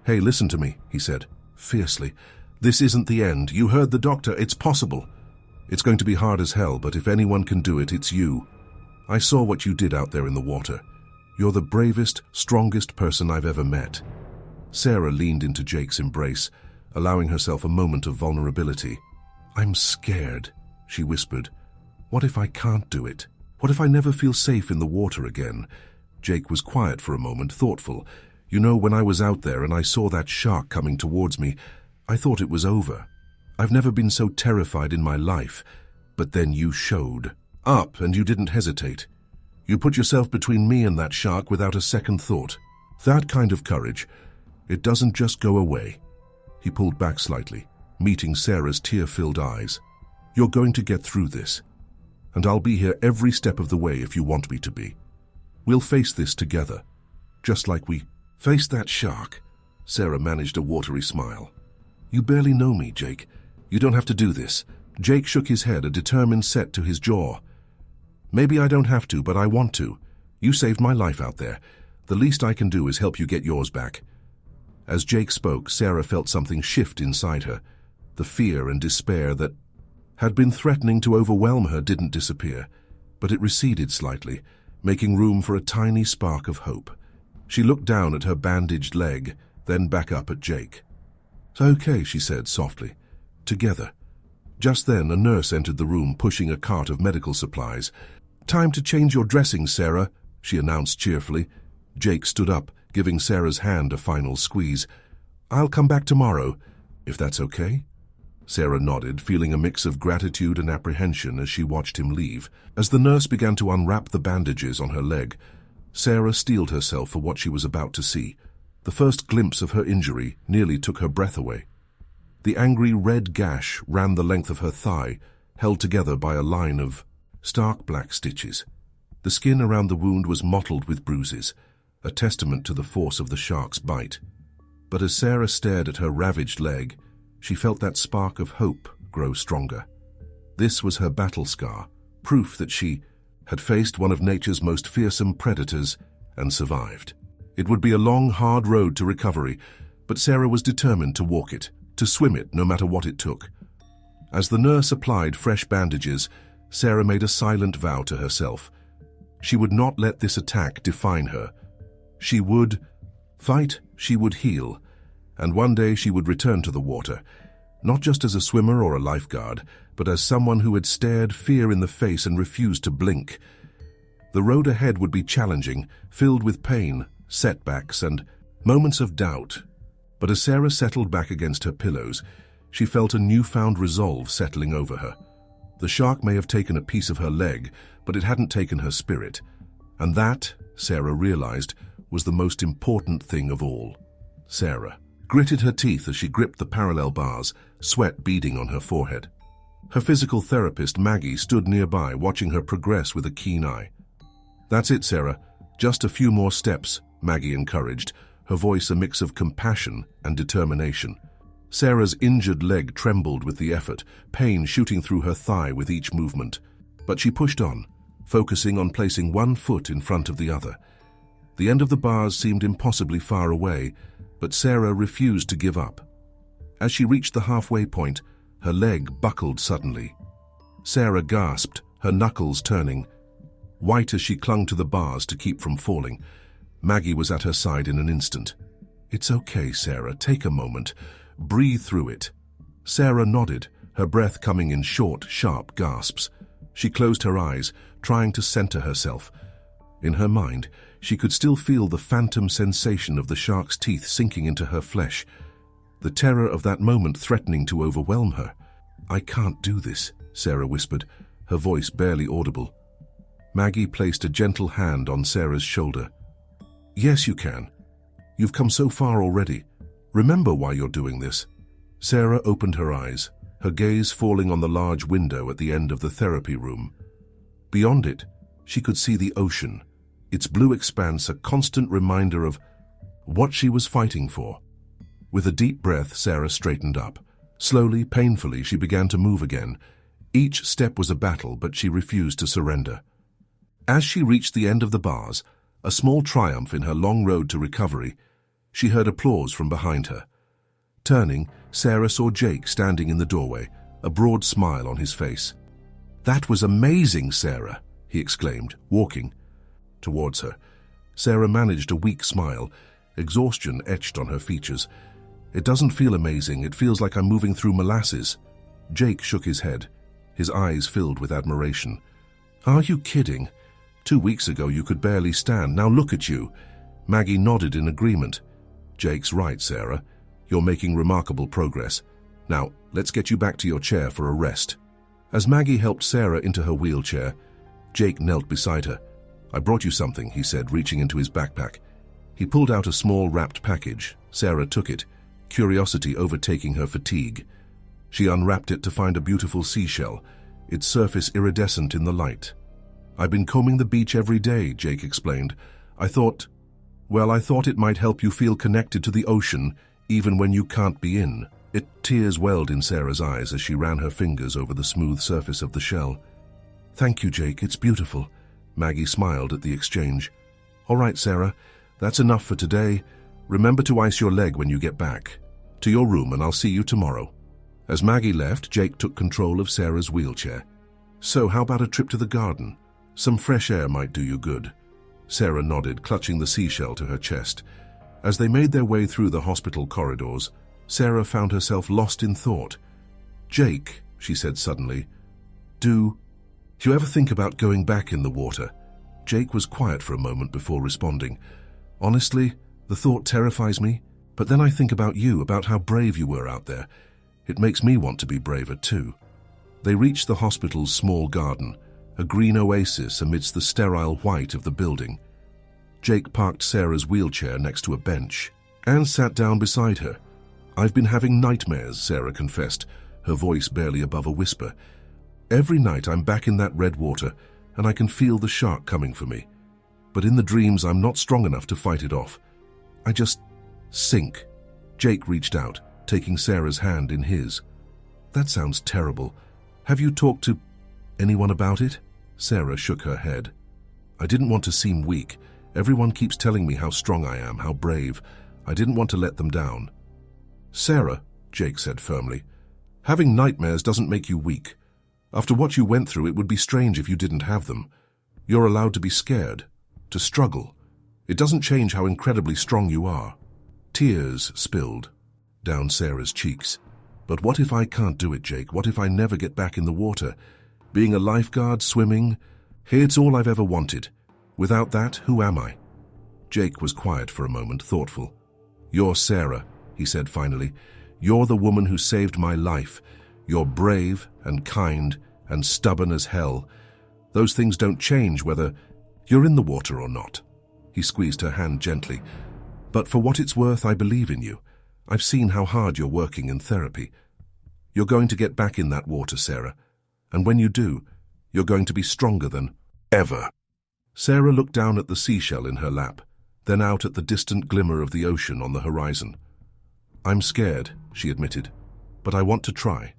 Speaker 1: "Hey, listen to me," he said, fiercely. "This isn't the end. You heard the doctor. It's possible. It's going to be hard as hell, but if anyone can do it, it's you. I saw what you did out there in the water. You're the bravest, strongest person I've ever met." Sarah leaned into Jake's embrace, allowing herself a moment of vulnerability. "I'm scared," she whispered. "What if I can't do it? What if I never feel safe in the water again?" Jake was quiet for a moment, thoughtful. "You know, when I was out there and I saw that shark coming towards me, I thought it was over. I've never been so terrified in my life. But then you showed up and you didn't hesitate. You put yourself between me and that shark without a second thought. That kind of courage, it doesn't just go away." He pulled back slightly, meeting Sarah's tear-filled eyes. "You're going to get through this, and I'll be here every step of the way if you want me to be. We'll face this together, just like we faced that shark." Sarah managed a watery smile. "You barely know me, Jake. You don't have to do this." Jake shook his head, a determined set to his jaw. "Maybe I don't have to, but I want to. You saved my life out there. The least I can do is help you get yours back." As Jake spoke, Sarah felt something shift inside her. The fear and despair that had been threatening to overwhelm her didn't disappear, but it receded slightly, making room for a tiny spark of hope. She looked down at her bandaged leg, then back up at Jake. "It's okay," she said softly. "Together." Just then, a nurse entered the room pushing a cart of medical supplies. "Time to change your dressing, Sarah," she announced cheerfully. Jake stood up, giving Sarah's hand a final squeeze. "I'll come back tomorrow, if that's okay." Sarah nodded, feeling a mix of gratitude and apprehension as she watched him leave. As the nurse began to unwrap the bandages on her leg, Sarah steeled herself for what she was about to see. The first glimpse of her injury nearly took her breath away. The angry red gash ran the length of her thigh, held together by a line of stark black stitches. The skin around the wound was mottled with bruises, a testament to the force of the shark's bite. But as Sarah stared at her ravaged leg, she felt that spark of hope grow stronger. This was her battle scar, proof that she had faced one of nature's most fearsome predators and survived. It would be a long, hard road to recovery, but Sarah was determined to walk it, to swim it no matter what it took. As the nurse applied fresh bandages, Sarah made a silent vow to herself. She would not let this attack define her. She would fight, she would heal, and one day she would return to the water, not just as a swimmer or a lifeguard, but as someone who had stared fear in the face and refused to blink. The road ahead would be challenging, filled with pain, setbacks, and moments of doubt. But as Sarah settled back against her pillows, she felt a newfound resolve settling over her. The shark may have taken a piece of her leg, but it hadn't taken her spirit. And that, Sarah realized, was the most important thing of all. Sarah gritted her teeth as she gripped the parallel bars, sweat beading on her forehead. Her physical therapist, Maggie, stood nearby, watching her progress with a keen eye. "That's it, Sarah. Just a few more steps," Maggie encouraged, her voice a mix of compassion and determination. Sarah's injured leg trembled with the effort, pain shooting through her thigh with each movement. But she pushed on, focusing on placing one foot in front of the other. The end of the bars seemed impossibly far away, but Sarah refused to give up. As she reached the halfway point, her leg buckled suddenly. Sarah gasped, her knuckles turning. White as she clung to the bars to keep from falling, Maggie was at her side in an instant. "It's okay, Sarah. Take a moment. Breathe through it." Sarah nodded, her breath coming in short, sharp gasps. She closed her eyes, trying to center herself. In her mind, she could still feel the phantom sensation of the shark's teeth sinking into her flesh, the terror of that moment threatening to overwhelm her. "I can't do this," Sarah whispered, her voice barely audible. Maggie placed a gentle hand on Sarah's shoulder. "Yes, you can. You've come so far already. Remember why you're doing this." Sarah opened her eyes, her gaze falling on the large window at the end of the therapy room. Beyond it, she could see the ocean, its blue expanse a constant reminder of what she was fighting for. With a deep breath, Sarah straightened up. Slowly, painfully, she began to move again. Each step was a battle, but she refused to surrender. As she reached the end of the bars, a small triumph in her long road to recovery, she heard applause from behind her. Turning, Sarah saw Jake standing in the doorway, a broad smile on his face. "That was amazing, Sarah," he exclaimed, walking towards her. Sarah managed a weak smile, exhaustion etched on her features. "It doesn't feel amazing, it feels like I'm moving through molasses." Jake shook his head, his eyes filled with admiration. "Are you kidding? 2 weeks ago you could barely stand, now look at you." Maggie nodded in agreement. "Jake's right, Sarah. You're making remarkable progress. Now, let's get you back to your chair for a rest." As Maggie helped Sarah into her wheelchair, Jake knelt beside her. "I brought you something," he said, reaching into his backpack. He pulled out a small wrapped package. Sarah took it, curiosity overtaking her fatigue. She unwrapped it to find a beautiful seashell, its surface iridescent in the light. "I've been combing the beach every day," Jake explained. I thought it might help you feel connected to the ocean, even when you can't be in." Tears welled in Sarah's eyes as she ran her fingers over the smooth surface of the shell. "Thank you, Jake, it's beautiful." Maggie smiled at the exchange. "All right, Sarah, that's enough for today. Remember to ice your leg when you get back. To your room, and I'll see you tomorrow." As Maggie left, Jake took control of Sarah's wheelchair. "So how about a trip to the garden? Some fresh air might do you good." Sarah nodded, clutching the seashell to her chest. As they made their way through the hospital corridors, Sarah found herself lost in thought. "Jake," she said suddenly, do you ever think about going back in the water?" Jake was quiet for a moment before responding. "Honestly, the thought terrifies me, but then I think about you, about how brave you were out there. It makes me want to be braver too." They reached the hospital's small garden, a green oasis amidst the sterile white of the building. Jake parked Sarah's wheelchair next to a bench and sat down beside her. I've been having nightmares, Sarah confessed, her voice barely above a whisper. Every night I'm back in that red water, and I can feel the shark coming for me. But in the dreams, I'm not strong enough to fight it off. I just sink. Jake reached out, taking Sarah's hand in his. That sounds terrible. Have you talked to anyone about it? Sarah shook her head. I didn't want to seem weak. Everyone keeps telling me how strong I am, how brave. I didn't want to let them down. Sarah, Jake said firmly, having nightmares doesn't make you weak. After what you went through, it would be strange if you didn't have them. You're allowed to be scared, to struggle. It doesn't change how incredibly strong you are. Tears spilled down Sarah's cheeks. But what if I can't do it, Jake? What if I never get back in the water? Being a lifeguard, swimming, it's all I've ever wanted. Without that, who am I? Jake was quiet for a moment, thoughtful. You're Sarah, he said finally. You're the woman who saved my life. You're brave and kind and stubborn as hell. Those things don't change whether you're in the water or not. He squeezed her hand gently. But for what it's worth, I believe in you. I've seen how hard you're working in therapy. You're going to get back in that water, Sarah. And when you do, you're going to be stronger than ever. Sarah looked down at the seashell in her lap, then out at the distant glimmer of the ocean on the horizon. I'm scared, she admitted, but I want to try.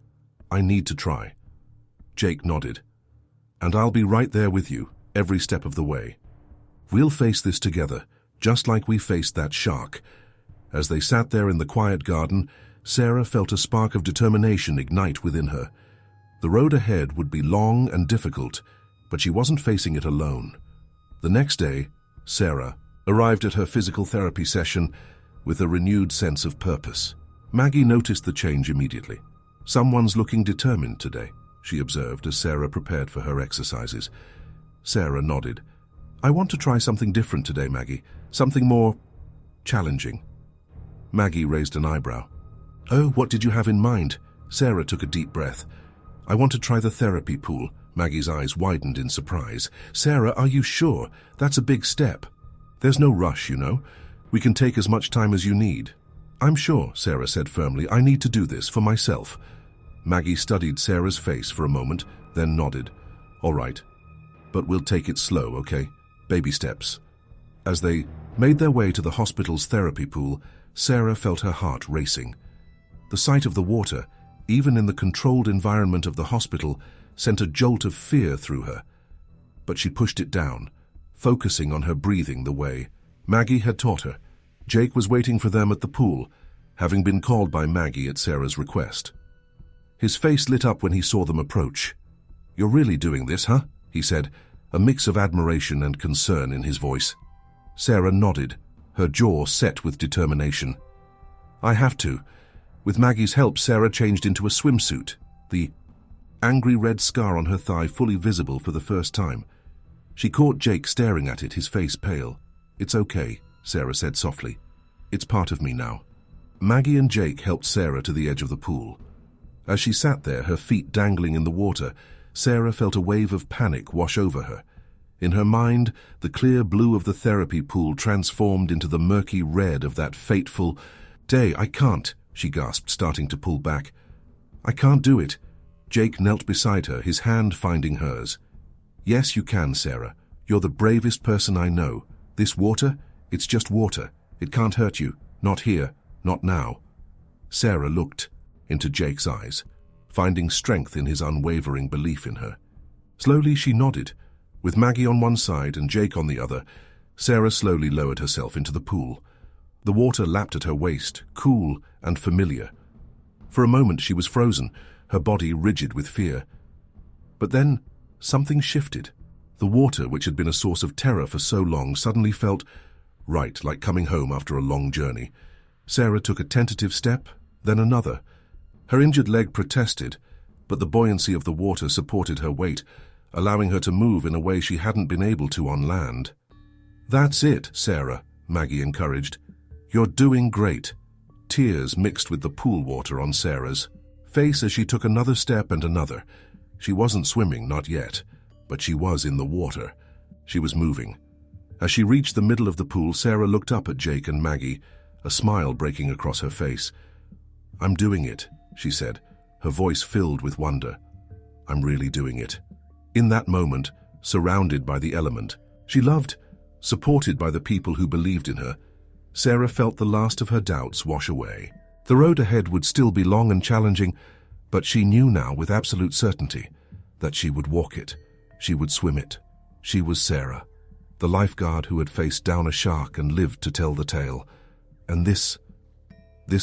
Speaker 1: I need to try. Jake nodded. And I'll be right there with you, every step of the way. We'll face this together, just like we faced that shark. As they sat there in the quiet garden, Sarah felt a spark of determination ignite within her. The road ahead would be long and difficult, but she wasn't facing it alone. The next day, Sarah arrived at her physical therapy session with a renewed sense of purpose. Maggie noticed the change immediately. Someone's looking determined today, she observed as Sarah prepared for her exercises. Sarah nodded. I want to try something different today, Maggie. Something more challenging. Maggie raised an eyebrow. Oh, what did you have in mind? Sarah took a deep breath. I want to try the therapy pool. Maggie's eyes widened in surprise. Sarah, are you sure? That's a big step. There's no rush, you know. We can take as much time as you need. I'm sure, Sarah said firmly. I need to do this for myself. Maggie studied Sarah's face for a moment, then nodded. All right, but we'll take it slow, okay? Baby steps. As they made their way to the hospital's therapy pool, Sarah felt her heart racing. The sight of the water, even in the controlled environment of the hospital, sent a jolt of fear through her. But she pushed it down, focusing on her breathing the way Maggie had taught her. Jake was waiting for them at the pool, having been called by Maggie at Sarah's request. His face lit up when he saw them approach. You're really doing this, huh? He said, a mix of admiration and concern in his voice. Sarah nodded, her jaw set with determination. I have to. With Maggie's help, Sarah changed into a swimsuit, the angry red scar on her thigh fully visible for the first time. She caught Jake staring at it, his face pale. It's okay, Sarah said softly. It's part of me now. Maggie and Jake helped Sarah to the edge of the pool. As she sat there, her feet dangling in the water, Sarah felt a wave of panic wash over her. In her mind, the clear blue of the therapy pool transformed into the murky red of that fateful day. I can't, she gasped, starting to pull back. I can't do it. Jake knelt beside her, his hand finding hers. Yes, you can, Sarah. You're the bravest person I know. This water, it's just water. It can't hurt you. Not here. Not now. Sarah looked into Jake's eyes, finding strength in his unwavering belief in her. Slowly she nodded. With Maggie on one side and Jake on the other, Sarah slowly lowered herself into the pool. The water lapped at her waist, cool and familiar. For a moment she was frozen, her body rigid with fear. But then something shifted. The water, which had been a source of terror for so long, suddenly felt right, like coming home after a long journey. Sarah took a tentative step, then another. Her injured leg protested, but the buoyancy of the water supported her weight, allowing her to move in a way she hadn't been able to on land. That's it, Sarah, Maggie encouraged. You're doing great. Tears mixed with the pool water on Sarah's face as she took another step and another. She wasn't swimming, not yet, but she was in the water. She was moving. As she reached the middle of the pool, Sarah looked up at Jake and Maggie, a smile breaking across her face. I'm doing it, she said, her voice filled with wonder. I'm really doing it. In that moment, surrounded by the element she loved, supported by the people who believed in her, Sarah felt the last of her doubts wash away. The road ahead would still be long and challenging, but she knew now with absolute certainty that she would walk it, she would swim it. She was Sarah, the lifeguard who had faced down a shark and lived to tell the tale. And this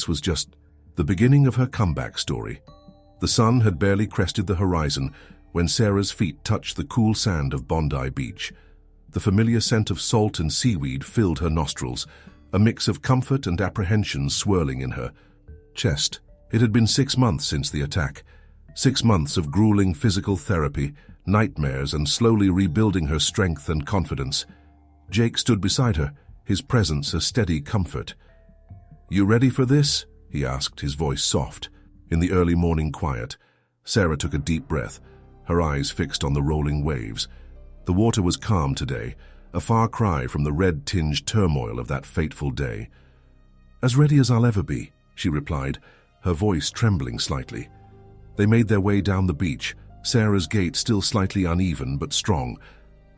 Speaker 1: was just the beginning of her comeback story. The sun had barely crested the horizon when Sarah's feet touched the cool sand of Bondi Beach. The familiar scent of salt and seaweed filled her nostrils, a mix of comfort and apprehension swirling in her chest. It had been 6 months since the attack. 6 months of grueling physical therapy, nightmares, and slowly rebuilding her strength and confidence. Jake stood beside her, his presence a steady comfort. "You ready for this?" he asked, his voice soft. In the early morning quiet, Sarah took a deep breath, her eyes fixed on the rolling waves. The water was calm today, a far cry from the red-tinged turmoil of that fateful day. "As ready as I'll ever be," she replied, her voice trembling slightly. They made their way down the beach, Sarah's gait still slightly uneven but strong.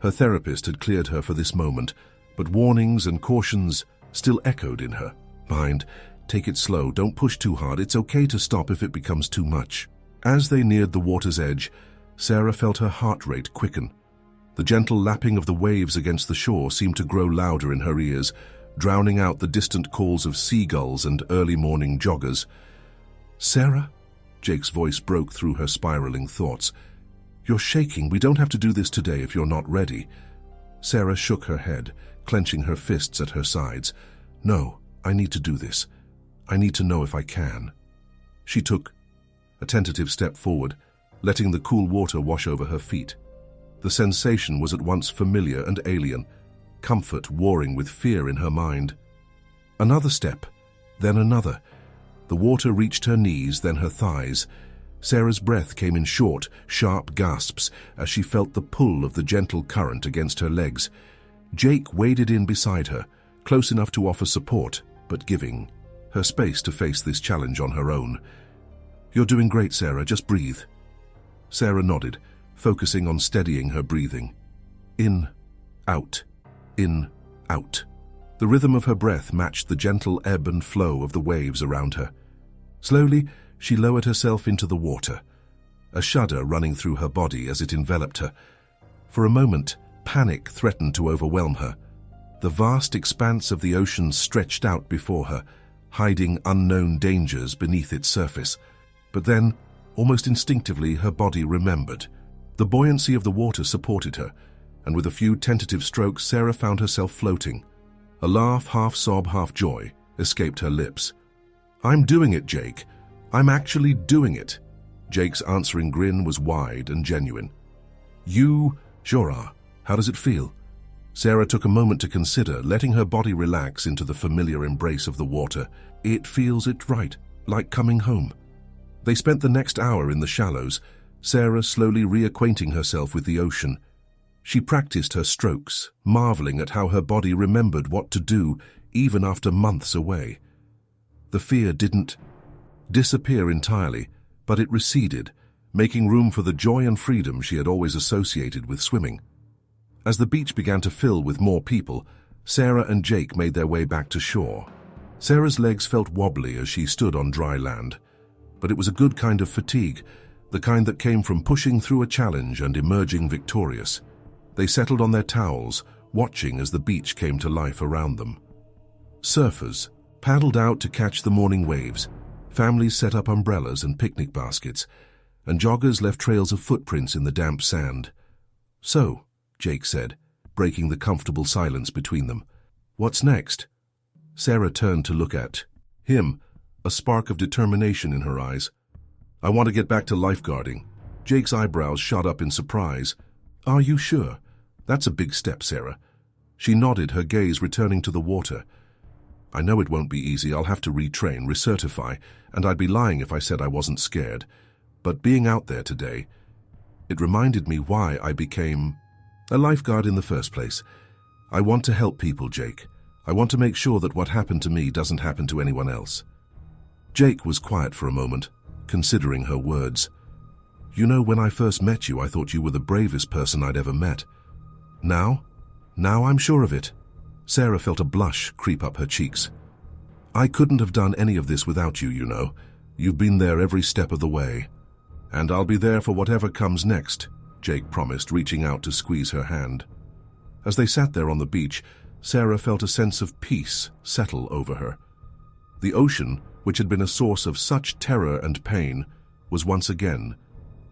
Speaker 1: Her therapist had cleared her for this moment, but warnings and cautions still echoed in her mind. "Take it slow, don't push too hard, it's okay to stop if it becomes too much." As they neared the water's edge, Sarah felt her heart rate quicken. The gentle lapping of the waves against the shore seemed to grow louder in her ears, drowning out the distant calls of seagulls and early morning joggers. "Sarah?" Jake's voice broke through her spiraling thoughts. "You're shaking. We don't have to do this today if you're not ready." Sarah shook her head, clenching her fists at her sides. "No, I need to do this. I need to know if I can." She took a tentative step forward, letting the cool water wash over her feet. The sensation was at once familiar and alien, comfort warring with fear in her mind. Another step, then another. The water reached her knees, then her thighs. Sarah's breath came in short, sharp gasps as she felt the pull of the gentle current against her legs. Jake waded in beside her, close enough to offer support, but giving her space to face this challenge on her own. "You're doing great, Sarah. Just breathe." Sarah nodded, focusing on steadying her breathing. In, out, in, out. The rhythm of her breath matched the gentle ebb and flow of the waves around her. Slowly, she lowered herself into the water, a shudder running through her body as it enveloped her. For a moment, panic threatened to overwhelm her. The vast expanse of the ocean stretched out before her, hiding unknown dangers beneath its surface. But then, almost instinctively, her body remembered. The buoyancy of the water supported her, and with a few tentative strokes, Sarah found herself floating. A laugh, half sob, half joy, escaped her lips. "I'm doing it, Jake. I'm actually doing it." Jake's answering grin was wide and genuine. "You sure are. How does it feel?" Sarah took a moment to consider, letting her body relax into the familiar embrace of the water. "It feels it right, like coming home." They spent the next hour in the shallows, Sarah slowly reacquainting herself with the ocean. She practiced her strokes, marveling at how her body remembered what to do even after months away. The fear didn't disappear entirely, but it receded, making room for the joy and freedom she had always associated with swimming. As the beach began to fill with more people, Sarah and Jake made their way back to shore. Sarah's legs felt wobbly as she stood on dry land, but it was a good kind of fatigue, the kind that came from pushing through a challenge and emerging victorious. They settled on their towels, watching as the beach came to life around them. Surfers paddled out to catch the morning waves, families set up umbrellas and picnic baskets, and joggers left trails of footprints in the damp sand. "So," Jake said, breaking the comfortable silence between them, "what's next?" Sarah turned to look at him, a spark of determination in her eyes. "I want to get back to lifeguarding." Jake's eyebrows shot up in surprise. "Are you sure? That's a big step, Sarah." She nodded, her gaze returning to the water. "I know it won't be easy. I'll have to retrain, recertify, and I'd be lying if I said I wasn't scared. But being out there today, it reminded me why I became a lifeguard in the first place. I want to help people, Jake. I want to make sure that what happened to me doesn't happen to anyone else." Jake was quiet for a moment, considering her words. You know, when I first met you, I thought you were the bravest person I'd ever met. Now I'm sure of it. Sarah felt a blush creep up her cheeks. I couldn't have done any of this without you, you know. You've been there every step of the way. And I'll be there for whatever comes next, Jake promised, reaching out to squeeze her hand. As they sat there on the beach, Sarah felt a sense of peace settle over her. The ocean, which had been a source of such terror and pain, was once again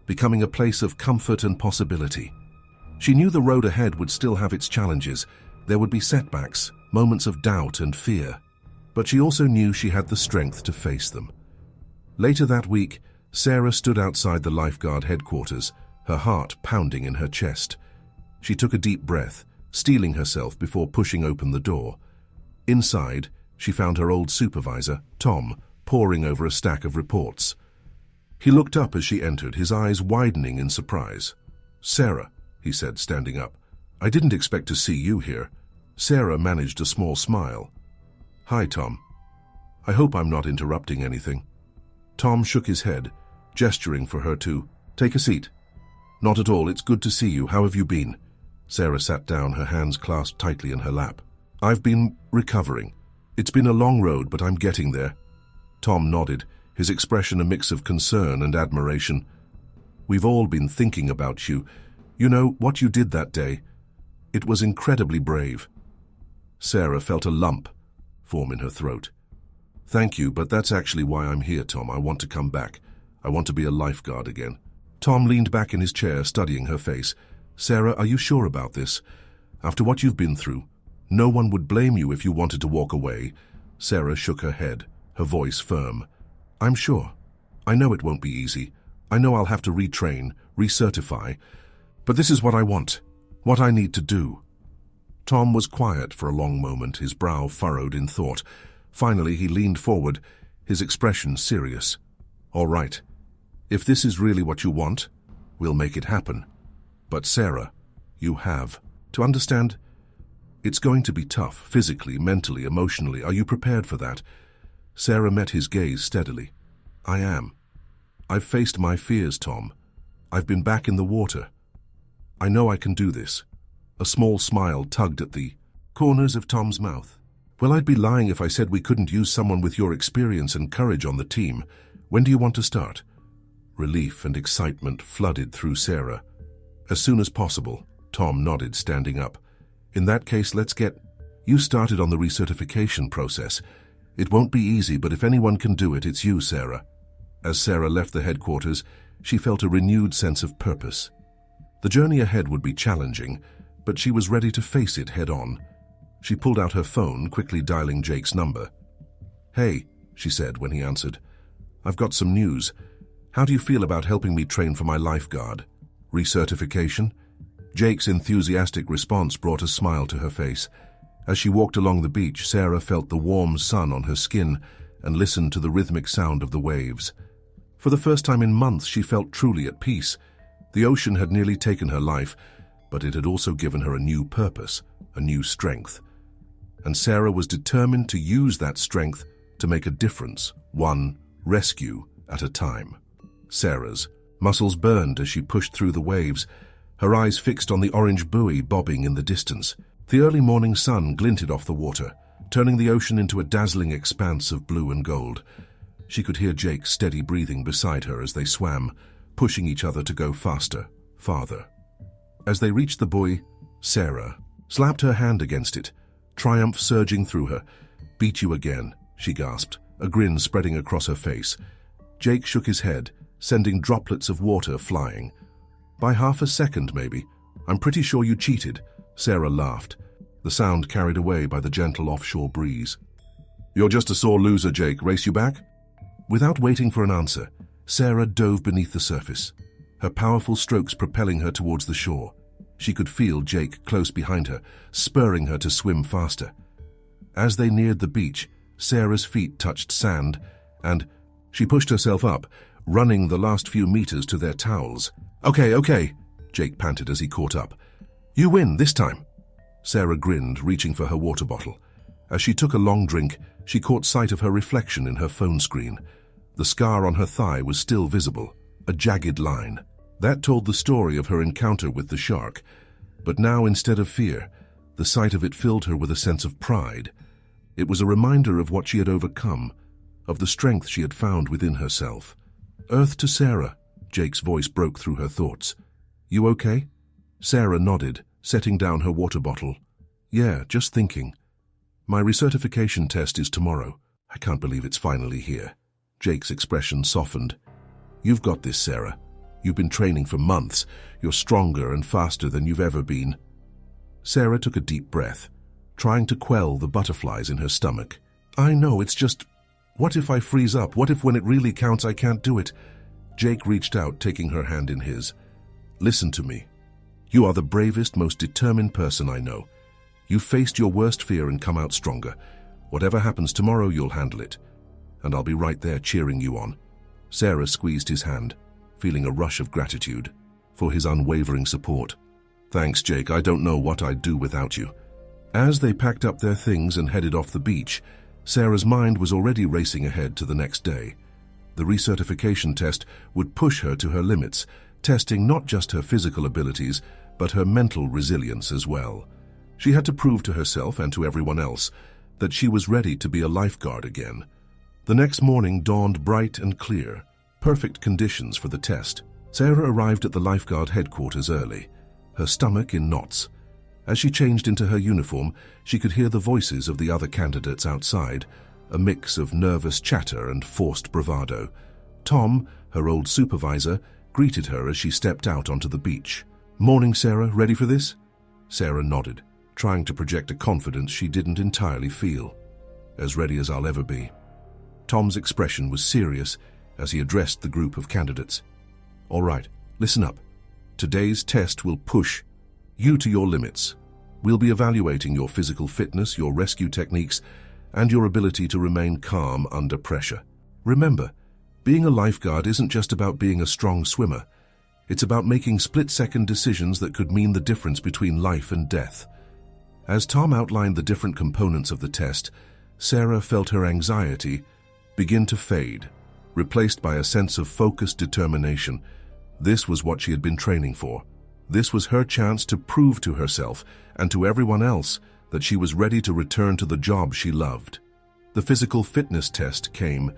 Speaker 1: becoming a place of comfort and possibility. She knew the road ahead would still have its challenges. There would be setbacks, moments of doubt and fear. But she also knew she had the strength to face them. Later that week, Sarah stood outside the Lifeguard headquarters, her heart pounding in her chest. She took a deep breath, steeling herself before pushing open the door. Inside, she found her old supervisor, Tom, poring over a stack of reports. He looked up as she entered, his eyes widening in surprise. "Sarah," he said, standing up, "I didn't expect to see you here." Sarah managed a small smile. "Hi, Tom. I hope I'm not interrupting anything." Tom shook his head, gesturing for her to take a seat. "Not at all. It's good to see you. How have you been?" Sarah sat down, her hands clasped tightly in her lap. "I've been recovering. It's been a long road, but I'm getting there." Tom nodded, his expression a mix of concern and admiration. "We've all been thinking about you. You know, what you did that day. It was incredibly brave." Sarah felt a lump form in her throat. "Thank you, but that's actually why I'm here, Tom. I want to come back. I want to be a lifeguard again." Tom leaned back in his chair, studying her face. "Sarah, are you sure about this? After what you've been through, no one would blame you if you wanted to walk away." Sarah shook her head, her voice firm. "I'm sure. I know it won't be easy. I know I'll have to retrain, recertify. But this is what I want, what I need to do." Tom was quiet for a long moment, his brow furrowed in thought. Finally, he leaned forward, his expression serious. "All right. If this is really what you want, we'll make it happen. But Sarah, you have to understand, it's going to be tough, physically, mentally, emotionally. Are you prepared for that?" Sarah met his gaze steadily. "I am. I've faced my fears, Tom. I've been back in the water. I know I can do this." A small smile tugged at the corners of Tom's mouth. "Well, I'd be lying if I said we couldn't use someone with your experience and courage on the team. When do you want to start?" Relief and excitement flooded through Sarah. "As soon as possible," Tom nodded, standing up. "In that case, let's get you started on the recertification process. It won't be easy, but if anyone can do it, it's you, Sarah." As Sarah left the headquarters, she felt a renewed sense of purpose. The journey ahead would be challenging, but she was ready to face it head-on. She pulled out her phone, quickly dialing Jake's number. "Hey," she said when he answered. "I've got some news. How do you feel about helping me train for my lifeguard recertification?" Jake's enthusiastic response brought a smile to her face. As she walked along the beach, Sarah felt the warm sun on her skin and listened to the rhythmic sound of the waves. For the first time in months, she felt truly at peace. The ocean had nearly taken her life, but it had also given her a new purpose, a new strength. And Sarah was determined to use that strength to make a difference, one rescue at a time. Sarah's muscles burned as she pushed through the waves, her eyes fixed on the orange buoy bobbing in the distance. The early morning sun glinted off the water, turning the ocean into a dazzling expanse of blue and gold. She could hear Jake's steady breathing beside her as they swam, pushing each other to go faster, farther. As they reached the buoy, Sarah slapped her hand against it, triumph surging through her. "Beat you again," she gasped, a grin spreading across her face. Jake shook his head, sending droplets of water flying. "By half a second, maybe. I'm pretty sure you cheated." Sarah laughed, the sound carried away by the gentle offshore breeze. "You're just a sore loser, Jake. Race you back?" Without waiting for an answer, Sarah dove beneath the surface, her powerful strokes propelling her towards the shore. She could feel Jake close behind her, spurring her to swim faster. As they neared the beach, Sarah's feet touched sand, and she pushed herself up, running the last few meters to their towels. Okay, Jake panted as he caught up. "You win this time." Sarah grinned, reaching for her water bottle. As she took a long drink, she caught sight of her reflection in her phone screen. The scar on her thigh was still visible, a jagged line. That told the story of her encounter with the shark. But now, instead of fear, the sight of it filled her with a sense of pride. It was a reminder of what she had overcome, of the strength she had found within herself. "Earth to Sarah," Jake's voice broke through her thoughts. "You okay?" Sarah nodded, setting down her water bottle. "Yeah, just thinking. My recertification test is tomorrow. I can't believe it's finally here." Jake's expression softened. "You've got this, Sarah. You've been training for months. You're stronger and faster than you've ever been." Sarah took a deep breath, trying to quell the butterflies in her stomach. "I know, it's just, what if I freeze up? What if when it really counts I can't do it?" Jake reached out, taking her hand in his. "Listen to me. You are the bravest, most determined person I know. You've faced your worst fear and come out stronger. Whatever happens tomorrow, you'll handle it. And I'll be right there cheering you on." Sarah squeezed his hand, feeling a rush of gratitude for his unwavering support. "Thanks, Jake. I don't know what I'd do without you." As they packed up their things and headed off the beach, Sarah's mind was already racing ahead to the next day. The recertification test would push her to her limits, testing not just her physical abilities, but her mental resilience as well. She had to prove to herself and to everyone else that she was ready to be a lifeguard again. The next morning dawned bright and clear, perfect conditions for the test. Sarah arrived at the lifeguard headquarters early, her stomach in knots. As she changed into her uniform, she could hear the voices of the other candidates outside, a mix of nervous chatter and forced bravado. Tom, her old supervisor, greeted her as she stepped out onto the beach. "Morning, Sarah. Ready for this?" Sarah nodded, trying to project a confidence she didn't entirely feel. "As ready as I'll ever be." Tom's expression was serious as he addressed the group of candidates. "All right, listen up. Today's test will push you to your limits. We'll be evaluating your physical fitness, your rescue techniques, and your ability to remain calm under pressure. Remember, being a lifeguard isn't just about being a strong swimmer. It's about making split-second decisions that could mean the difference between life and death." As Tom outlined the different components of the test, Sarah felt her anxiety begin to fade, replaced by a sense of focused determination. This was what she had been training for. This was her chance to prove to herself and to everyone else that she was ready to return to the job she loved. The physical fitness test came.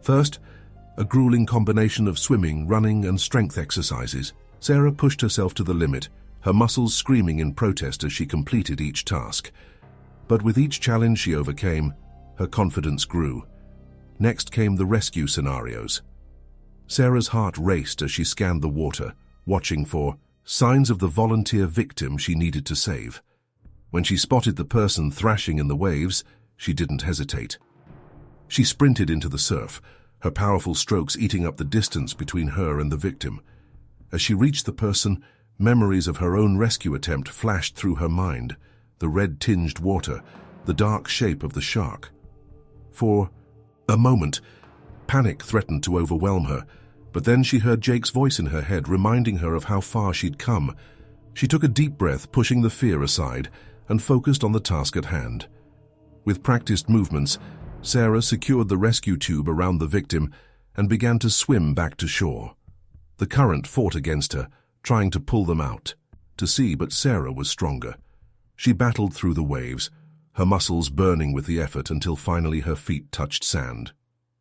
Speaker 1: First, a grueling combination of swimming, running, and strength exercises. Sarah pushed herself to the limit, her muscles screaming in protest as she completed each task. But with each challenge she overcame, her confidence grew. Next came the rescue scenarios. Sarah's heart raced as she scanned the water, watching for signs of the volunteer victim she needed to save. When she spotted the person thrashing in the waves, she didn't hesitate. She sprinted into the surf, her powerful strokes eating up the distance between her and the victim. As she reached the person, memories of her own rescue attempt flashed through her mind, the red-tinged water, the dark shape of the shark. For a moment, panic threatened to overwhelm her, but then she heard Jake's voice in her head reminding her of how far she'd come. She took a deep breath, pushing the fear aside, and focused on the task at hand. With practiced movements, Sarah secured the rescue tube around the victim and began to swim back to shore. The current fought against her, trying to pull them out to sea, but Sarah was stronger. She battled through the waves, her muscles burning with the effort until finally her feet touched sand.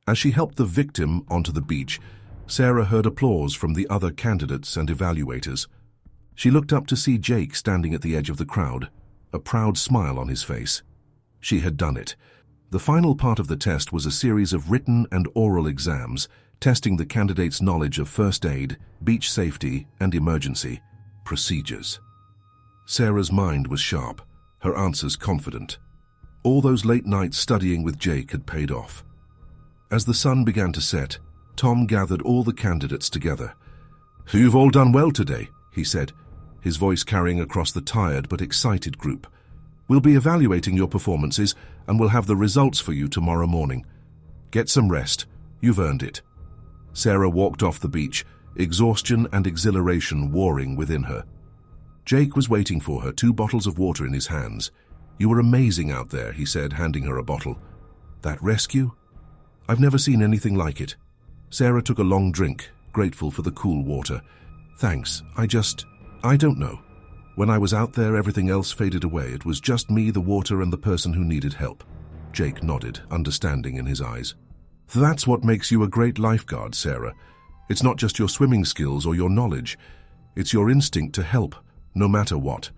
Speaker 1: As she helped the victim onto the beach, Sarah heard applause from the other candidates and evaluators. She looked up to see Jake standing at the edge of the crowd, a proud smile on his face. She had done it. The final part of the test was a series of written and oral exams, testing the candidates' knowledge of first aid, beach safety, and emergency procedures. Sarah's mind was sharp, her answers confident. All those late nights studying with Jake had paid off. As the sun began to set, Tom gathered all the candidates together. "You've all done well today," he said, his voice carrying across the tired but excited group. "We'll be evaluating your performances and we'll have the results for you tomorrow morning. Get some rest. You've earned it." Sarah walked off the beach, exhaustion and exhilaration warring within her. Jake was waiting for her, 2 bottles of water in his hands. "You were amazing out there," he said, handing her a bottle. "That rescue? I've never seen anything like it." Sarah took a long drink, grateful for the cool water. "Thanks, I don't know. When I was out there, everything else faded away. It was just me, the water, and the person who needed help." Jake nodded, understanding in his eyes. "That's what makes you a great lifeguard, Sarah. It's not just your swimming skills or your knowledge. It's your instinct to help, no matter what."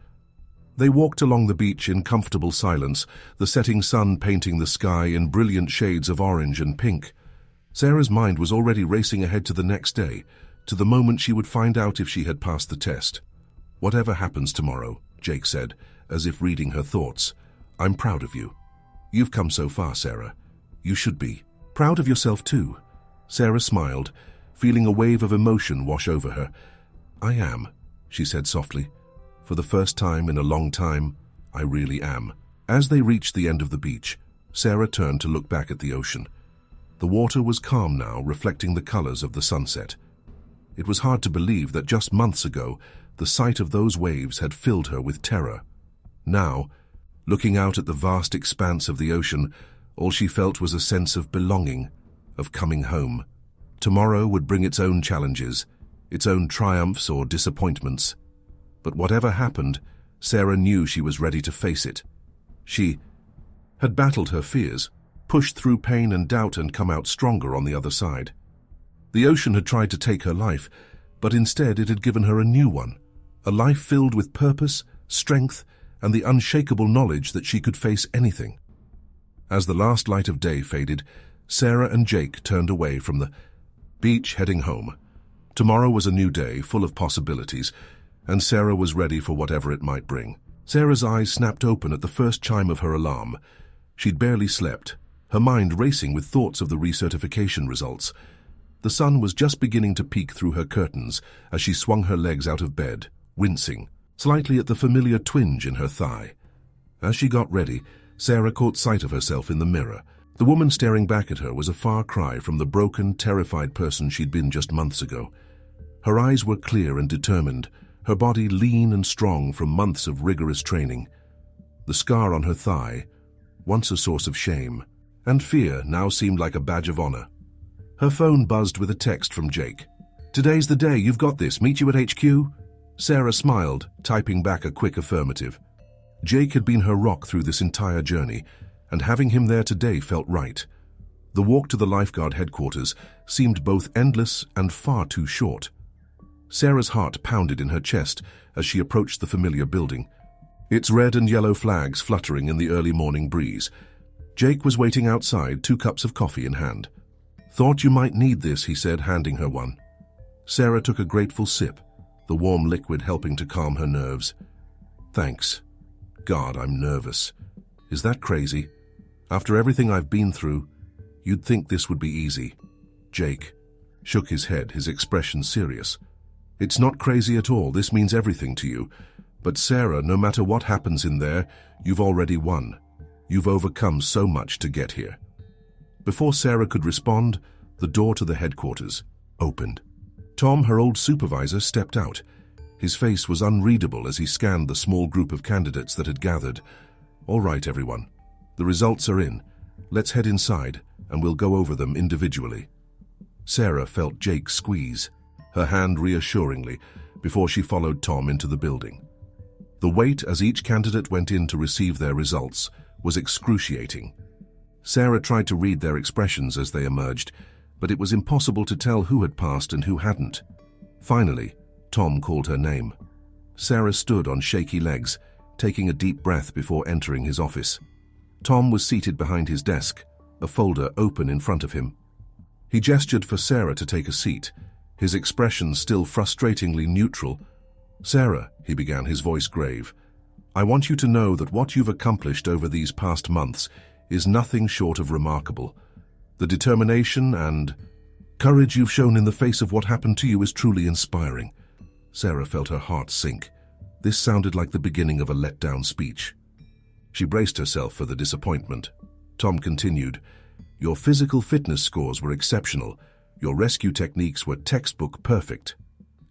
Speaker 1: They walked along the beach in comfortable silence, the setting sun painting the sky in brilliant shades of orange and pink. Sarah's mind was already racing ahead to the next day, to the moment she would find out if she had passed the test. "Whatever happens tomorrow," Jake said, as if reading her thoughts, "I'm proud of you. You've come so far, Sarah. You should be proud of yourself too." Sarah smiled, feeling a wave of emotion wash over her. "I am," she said softly. "For the first time in a long time, I really am." As they reached the end of the beach, Sarah turned to look back at the ocean. The water was calm now, reflecting the colors of the sunset. It was hard to believe that just months ago, the sight of those waves had filled her with terror. Now, looking out at the vast expanse of the ocean, all she felt was a sense of belonging, of coming home. Tomorrow would bring its own challenges, its own triumphs or disappointments. But whatever happened, Sarah knew she was ready to face it. She had battled her fears, pushed through pain and doubt, and come out stronger on the other side. The ocean had tried to take her life, but instead it had given her a new one, a life filled with purpose, strength, and the unshakable knowledge that she could face anything. As the last light of day faded, Sarah and Jake turned away from the beach, heading home. Tomorrow was a new day, full of possibilities, and Sarah was ready for whatever it might bring. Sarah's eyes snapped open at the first chime of her alarm. She'd barely slept, her mind racing with thoughts of the recertification results. The sun was just beginning to peek through her curtains as she swung her legs out of bed, wincing slightly at the familiar twinge in her thigh. As she got ready, Sarah caught sight of herself in the mirror. The woman staring back at her was a far cry from the broken, terrified person she'd been just months ago. Her eyes were clear and determined, her body lean and strong from months of rigorous training. The scar on her thigh, once a source of shame and fear, now seemed like a badge of honor. Her phone buzzed with a text from Jake. "Today's the day, you've got this, meet you at HQ?" Sarah smiled, typing back a quick affirmative. Jake had been her rock through this entire journey, and having him there today felt right. The walk to the Lifeguard headquarters seemed both endless and far too short. Sarah's heart pounded in her chest as she approached the familiar building, its red and yellow flags fluttering in the early morning breeze. Jake was waiting outside, 2 cups of coffee in hand. "Thought you might need this," he said, handing her one. Sarah took a grateful sip, the warm liquid helping to calm her nerves. "Thanks. God, I'm nervous. Is that crazy? After everything I've been through, you'd think this would be easy." Jake shook his head, his expression serious. "It's not crazy at all. This means everything to you. But Sarah, no matter what happens in there, you've already won. You've overcome so much to get here." Before Sarah could respond, the door to the headquarters opened. Tom, her old supervisor, stepped out. His face was unreadable as he scanned the small group of candidates that had gathered. "All right, everyone. The results are in. Let's head inside, and we'll go over them individually." Sarah felt Jake squeeze, her hand reassuringly, before she followed Tom into the building. The wait as each candidate went in to receive their results was excruciating. Sarah tried to read their expressions as they emerged, but it was impossible to tell who had passed and who hadn't. Finally, Tom called her name. Sarah stood on shaky legs, taking a deep breath before entering his office. Tom was seated behind his desk, a folder open in front of him. He gestured for Sarah to take a seat, his expression still frustratingly neutral. "Sarah," he began, his voice grave, "I want you to know that what you've accomplished over these past months is nothing short of remarkable. The determination and courage you've shown in the face of what happened to you is truly inspiring." Sarah felt her heart sink. This sounded like the beginning of a let-down speech. She braced herself for the disappointment. Tom continued, "Your physical fitness scores were exceptional, your rescue techniques were textbook perfect,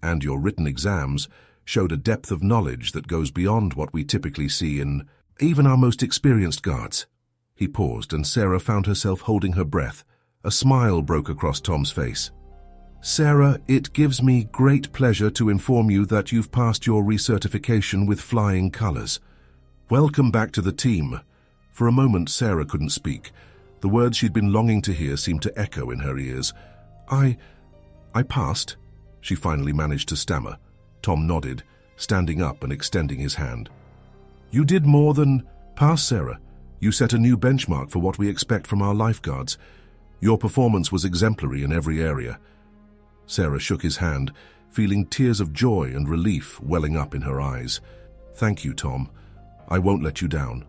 Speaker 1: and your written exams showed a depth of knowledge that goes beyond what we typically see in Even our most experienced guards." He paused, and Sarah found herself holding her breath. A smile broke across Tom's face. "Sarah, it gives me great pleasure to inform you that you've passed your recertification with flying colors. Welcome back to the team." For a moment, Sarah couldn't speak. The words she'd been longing to hear seemed to echo in her ears. I passed," she finally managed to stammer. Tom nodded, standing up and extending his hand. "You did more than pass, Sarah. You set a new benchmark for what we expect from our lifeguards. Your performance was exemplary in every area." Sarah shook his hand, feeling tears of joy and relief welling up in her eyes. "Thank you, Tom. I won't let you down.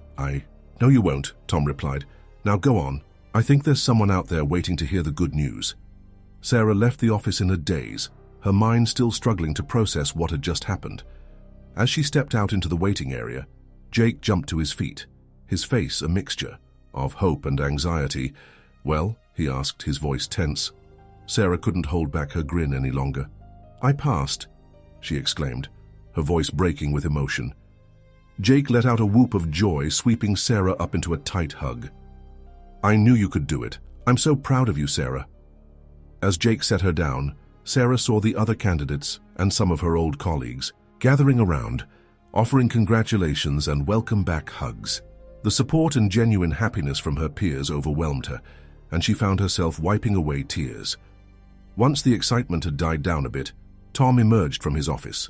Speaker 1: No, you won't," Tom replied. "Now go on. I think there's someone out there waiting to hear the good news." Sarah left the office in a daze, her mind still struggling to process what had just happened. As she stepped out into the waiting area, Jake jumped to his feet, his face a mixture of hope and anxiety. "Well?" he asked, his voice tense. Sarah couldn't hold back her grin any longer. "I passed," she exclaimed, her voice breaking with emotion. Jake let out a whoop of joy, sweeping Sarah up into a tight hug. "I knew you could do it. I'm so proud of you, Sarah." As Jake set her down, Sarah saw the other candidates and some of her old colleagues gathering around, offering congratulations and welcome back hugs. The support and genuine happiness from her peers overwhelmed her, and she found herself wiping away tears. Once the excitement had died down a bit, Tom emerged from his office.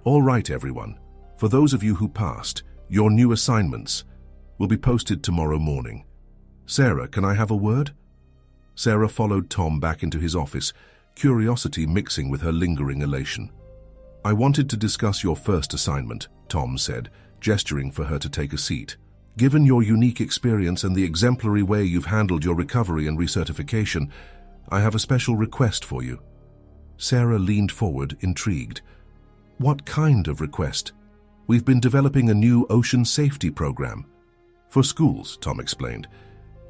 Speaker 1: "All right, everyone. For those of you who passed, your new assignments will be posted tomorrow morning. Sarah, can I have a word?" Sarah followed Tom back into his office, curiosity mixing with her lingering elation. "I wanted to discuss your first assignment," Tom said, gesturing for her to take a seat. "Given your unique experience and the exemplary way you've handled your recovery and recertification, I have a special request for you." Sarah leaned forward, intrigued. "What kind of request?" "We've been developing a new ocean safety program." "For schools," Tom explained.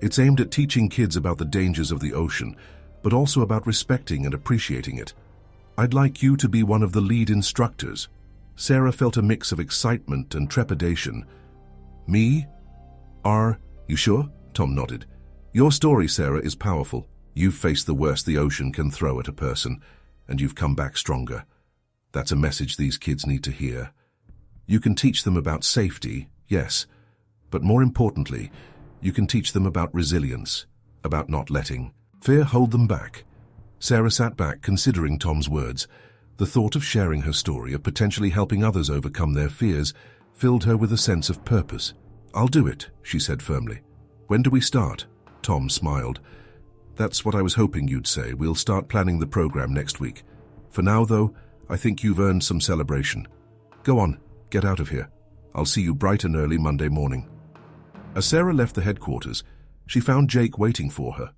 Speaker 1: "It's aimed at teaching kids about the dangers of the ocean, but also about respecting and appreciating it. I'd like you to be one of the lead instructors." Sarah felt a mix of excitement and trepidation. "Me? Are you sure?" Tom nodded. "Your story, Sarah, is powerful. You've faced the worst the ocean can throw at a person, and you've come back stronger. That's a message these kids need to hear. You can teach them about safety, yes, but more importantly, you can teach them about resilience, about not letting fear hold them back." Sarah sat back, considering Tom's words. The thought of sharing her story, of potentially helping others overcome their fears, filled her with a sense of purpose. "I'll do it," she said firmly. "When do we start?" Tom smiled. "That's what I was hoping you'd say. We'll start planning the program next week. For now, though, I think you've earned some celebration. Go on, get out of here. I'll see you bright and early Monday morning." As Sarah left the headquarters, she found Jake waiting for her.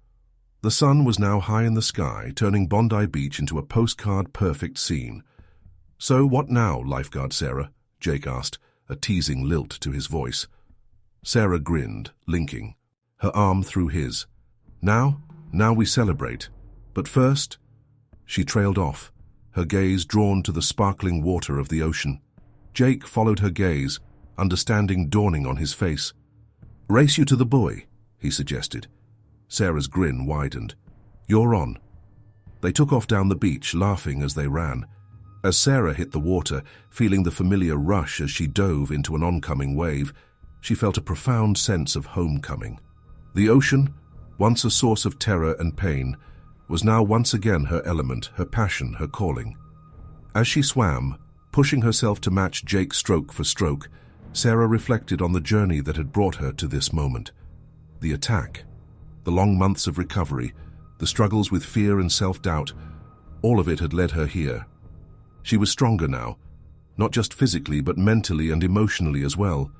Speaker 1: The sun was now high in the sky, turning Bondi Beach into a postcard-perfect scene. "So what now, Lifeguard Sarah?" Jake asked, a teasing lilt to his voice. Sarah grinned, linking, her arm through his. Now we celebrate. But first," she trailed off, her gaze drawn to the sparkling water of the ocean. Jake followed her gaze, understanding dawning on his face. "Race you to the buoy," he suggested. Sarah's grin widened. "You're on." They took off down the beach, laughing as they ran. As Sarah hit the water, feeling the familiar rush as she dove into an oncoming wave, she felt a profound sense of homecoming. The ocean, once a source of terror and pain, was now once again her element, her passion, her calling. As she swam, pushing herself to match Jake stroke for stroke, Sarah reflected on the journey that had brought her to this moment. The attack, the long months of recovery, the struggles with fear and self-doubt, all of it had led her here. She was stronger now, not just physically but mentally and emotionally as well.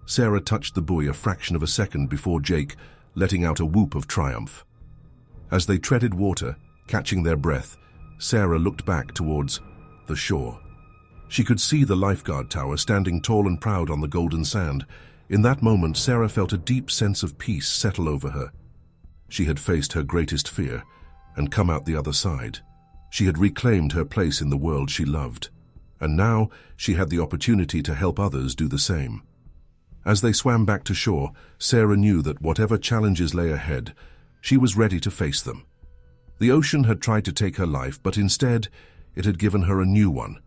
Speaker 1: Sarah touched the buoy a fraction of a second before Jake, letting out a whoop of triumph. As they treaded water, catching their breath, Sarah looked back towards the shore. She could see the lifeguard tower standing tall and proud on the golden sand. In that moment, Sarah felt a deep sense of peace settle over her. She had faced her greatest fear and come out the other side. She had reclaimed her place in the world she loved, and now she had the opportunity to help others do the same. As they swam back to shore, Sarah knew that whatever challenges lay ahead, she was ready to face them. The ocean had tried to take her life, but instead, it had given her a new one.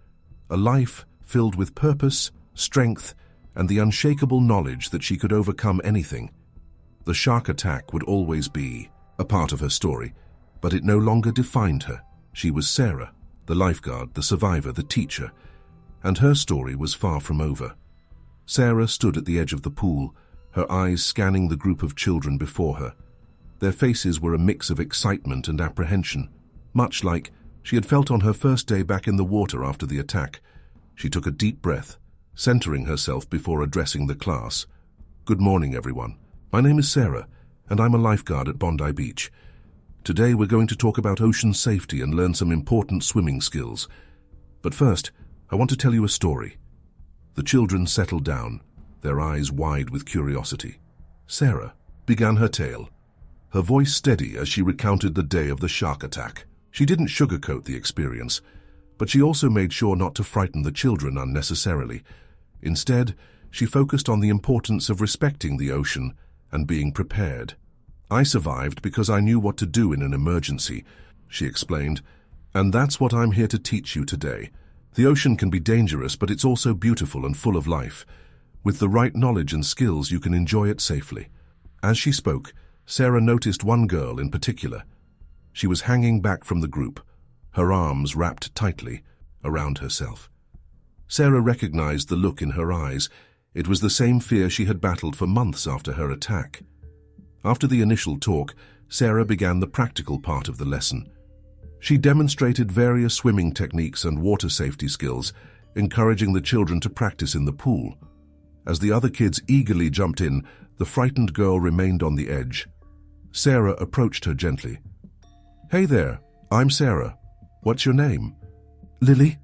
Speaker 1: A life filled with purpose, strength, and the unshakable knowledge that she could overcome anything. The shark attack would always be a part of her story, but it no longer defined her. She was Sarah, the lifeguard, the survivor, the teacher, and her story was far from over. Sarah stood at the edge of the pool, her eyes scanning the group of children before her. Their faces were a mix of excitement and apprehension, much like she had felt on her first day back in the water after the attack. She took a deep breath, centering herself before addressing the class. "Good morning, everyone. My name is Sarah, and I'm a lifeguard at Bondi Beach. Today we're going to talk about ocean safety and learn some important swimming skills. But first, I want to tell you a story." The children settled down, their eyes wide with curiosity. Sarah began her tale, her voice steady as she recounted the day of the shark attack. She didn't sugarcoat the experience, but she also made sure not to frighten the children unnecessarily. Instead, she focused on the importance of respecting the ocean and being prepared. "I survived because I knew what to do in an emergency," she explained, "and that's what I'm here to teach you today. The ocean can be dangerous, but it's also beautiful and full of life. With the right knowledge and skills, you can enjoy it safely." As she spoke, Sarah noticed one girl in particular. She was hanging back from the group, her arms wrapped tightly around herself. Sarah recognized the look in her eyes. It was the same fear she had battled for months after her attack. After the initial talk, Sarah began the practical part of the lesson. She demonstrated various swimming techniques and water safety skills, encouraging the children to practice in the pool. As the other kids eagerly jumped in, the frightened girl remained on the edge. Sarah approached her gently. "Hey there, I'm Sarah. What's your name?" "Lily,"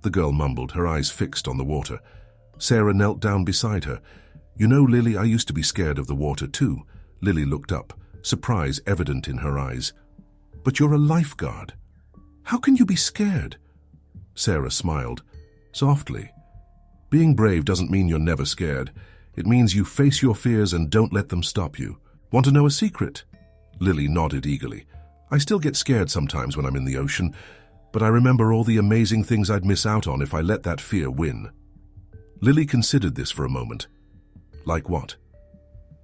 Speaker 1: the girl mumbled, her eyes fixed on the water. Sarah knelt down beside her. "You know, Lily, I used to be scared of the water too." Lily looked up, surprise evident in her eyes. "But you're a lifeguard. How can you be scared?" Sarah smiled, softly. "Being brave doesn't mean you're never scared. It means you face your fears and don't let them stop you. Want to know a secret?" Lily nodded eagerly. "I still get scared sometimes when I'm in the ocean, but I remember all the amazing things I'd miss out on if I let that fear win." Lily considered this for a moment. Like what?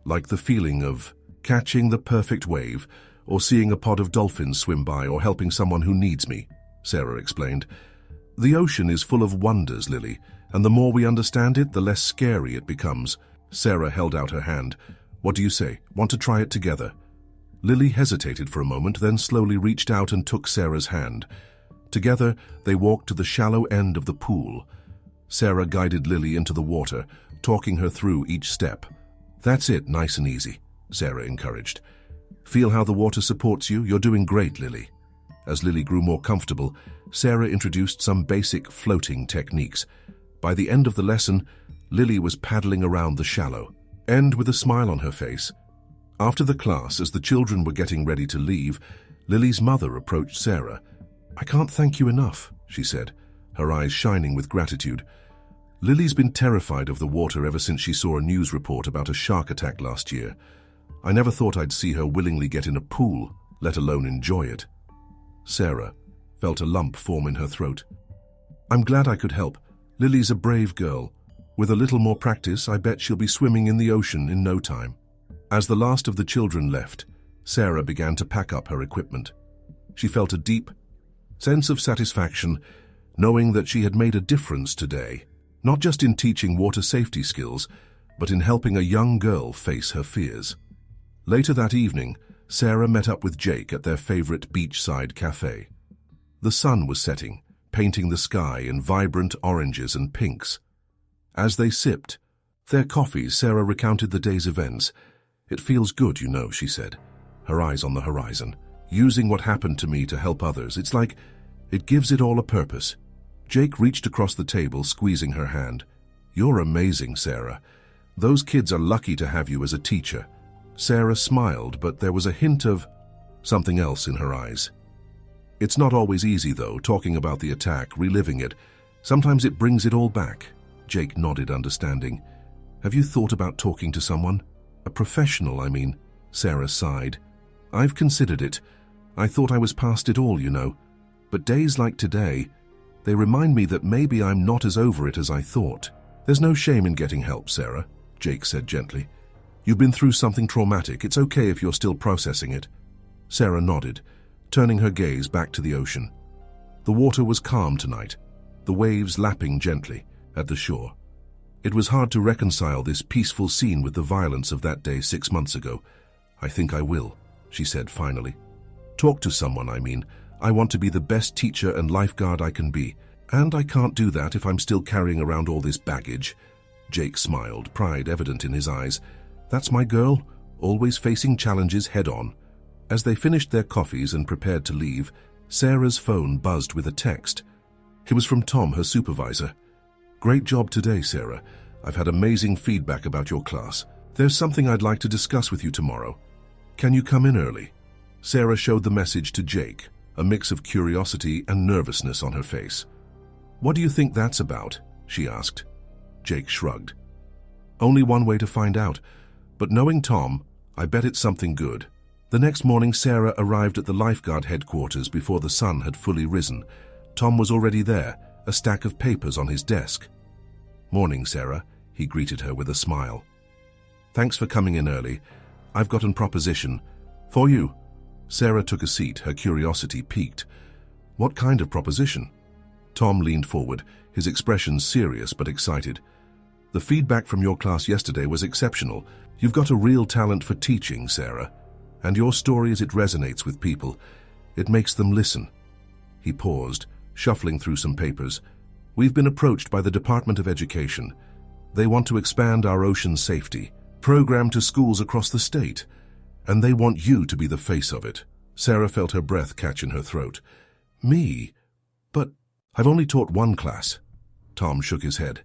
Speaker 1: Like the feeling of catching the perfect wave, or seeing a pod of dolphins swim by, or helping someone who needs me, Sarah explained. "The ocean is full of wonders, Lily, and the more we understand it, the less scary it becomes." Sarah held out her hand. "What do you say? Want to try it together?" Lily hesitated for a moment, then slowly reached out and took Sarah's hand. Together, they walked to the shallow end of the pool. Sarah guided Lily into the water, talking her through each step. "That's it, nice and easy," Sarah encouraged. "Feel how the water supports you? You're doing great, Lily." As Lily grew more comfortable, Sarah introduced some basic floating techniques. By the end of the lesson, Lily was paddling around the shallow, and with a smile on her face. After the class, as the children were getting ready to leave, Lily's mother approached Sarah. "I can't thank you enough," she said, her eyes shining with gratitude. "Lily's been terrified of the water ever since she saw a news report about a shark attack last year. I never thought I'd see her willingly get in a pool, let alone enjoy it." Sarah felt a lump form in her throat. "I'm glad I could help. Lily's a brave girl. With a little more practice, I bet she'll be swimming in the ocean in no time." As the last of the children left, Sarah began to pack up her equipment. She felt a deep sense of satisfaction, knowing that she had made a difference today, not just in teaching water safety skills, but in helping a young girl face her fears. Later that evening, Sarah met up with Jake at their favorite beachside cafe. The sun was setting, painting the sky in vibrant oranges and pinks. As they sipped their coffee, Sarah recounted the day's events. "It feels good, you know," she said, her eyes on the horizon. "Using what happened to me to help others, it's like it gives it all a purpose." Jake reached across the table, squeezing her hand. "You're amazing, Sarah. Those kids are lucky to have you as a teacher." Sarah smiled, but there was a hint of something else in her eyes. "It's not always easy, though, talking about the attack, reliving it. Sometimes it brings it all back." Jake nodded, understanding. Have you thought about talking to someone? A professional, I mean. Sarah sighed. I've considered it. I thought I was past it all, you know. But days like today, they remind me that maybe I'm not as over it as I thought. There's no shame in getting help, Sarah, Jake said gently. You've been through something traumatic. It's okay if you're still processing it. Sarah nodded, turning her gaze back to the ocean. The water was calm tonight, the waves lapping gently at the shore. It was hard to reconcile this peaceful scene with the violence of that day 6 months ago. I think I will, she said finally. Talk to someone, I mean. I want to be the best teacher and lifeguard I can be, and I can't do that if I'm still carrying around all this baggage. Jake smiled, pride evident in his eyes. That's my girl, always facing challenges head-on. As they finished their coffees and prepared to leave, Sarah's phone buzzed with a text. It was from Tom, her supervisor. Great job today, Sarah. I've had amazing feedback about your class. There's something I'd like to discuss with you tomorrow. Can you come in early? Sarah showed the message to Jake, a mix of curiosity and nervousness on her face. What do you think that's about? She asked. Jake shrugged. Only one way to find out, but knowing Tom, I bet it's something good. The next morning, Sarah arrived at the Lifeguard headquarters before the sun had fully risen. Tom was already there, a stack of papers on his desk. Morning, Sarah, he greeted her with a smile. Thanks for coming in early. I've got a proposition. For you. Sarah took a seat, her curiosity piqued. What kind of proposition? Tom leaned forward, his expression serious but excited. The feedback from your class yesterday was exceptional. You've got a real talent for teaching, Sarah. And your story as it resonates with people, it makes them listen. He paused, shuffling through some papers. We've been approached by the Department of Education. They want to expand our ocean safety program to schools across the state, and they want you to be the face of it. Sarah felt her breath catch in her throat. Me? But I've only taught one class. Tom shook his head.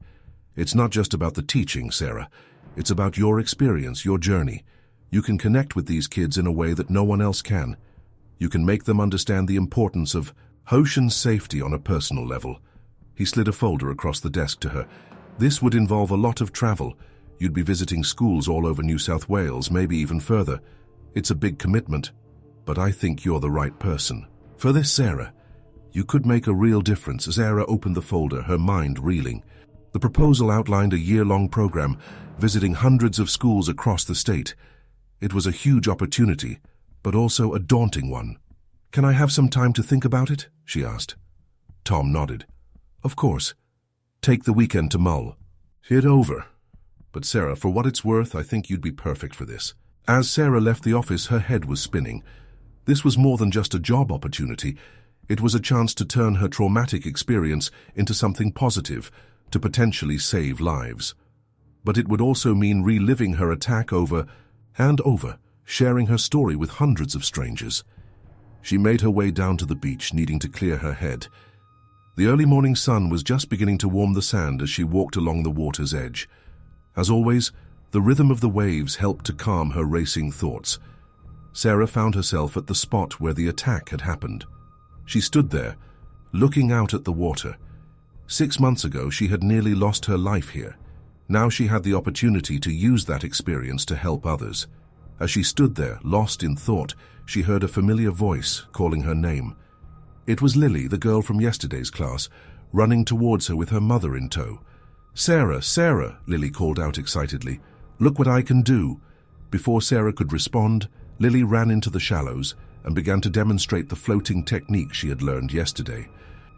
Speaker 1: It's not just about the teaching, Sarah. It's about your experience, your journey. You can connect with these kids in a way that no one else can. You can make them understand the importance of ocean safety on a personal level. He slid a folder across the desk to her. This would involve a lot of travel. You'd be visiting schools all over New South Wales, maybe even further. It's a big commitment, but I think you're the right person. For this, Sarah, you could make a real difference. Sarah opened the folder, her mind reeling. The proposal outlined a year-long program, visiting hundreds of schools across the state. It was a huge opportunity, but also a daunting one. Can I have some time to think about it? She asked. Tom nodded. Of course. Take the weekend to mull it over. But Sarah, for what it's worth, I think you'd be perfect for this. As Sarah left the office, her head was spinning. This was more than just a job opportunity. It was a chance to turn her traumatic experience into something positive, to potentially save lives. But it would also mean reliving her attack over and over, sharing her story with hundreds of strangers. She made her way down to the beach, needing to clear her head. The early morning sun was just beginning to warm the sand as she walked along the water's edge. As always, the rhythm of the waves helped to calm her racing thoughts. Sarah found herself at the spot where the attack had happened. She stood there, looking out at the water. 6 months ago, she had nearly lost her life here. Now she had the opportunity to use that experience to help others. As she stood there, lost in thought, she heard a familiar voice calling her name. It was Lily, the girl from yesterday's class, running towards her with her mother in tow. Sarah, Sarah, Lily called out excitedly. Look what I can do. Before Sarah could respond, Lily ran into the shallows and began to demonstrate the floating technique she had learned yesterday.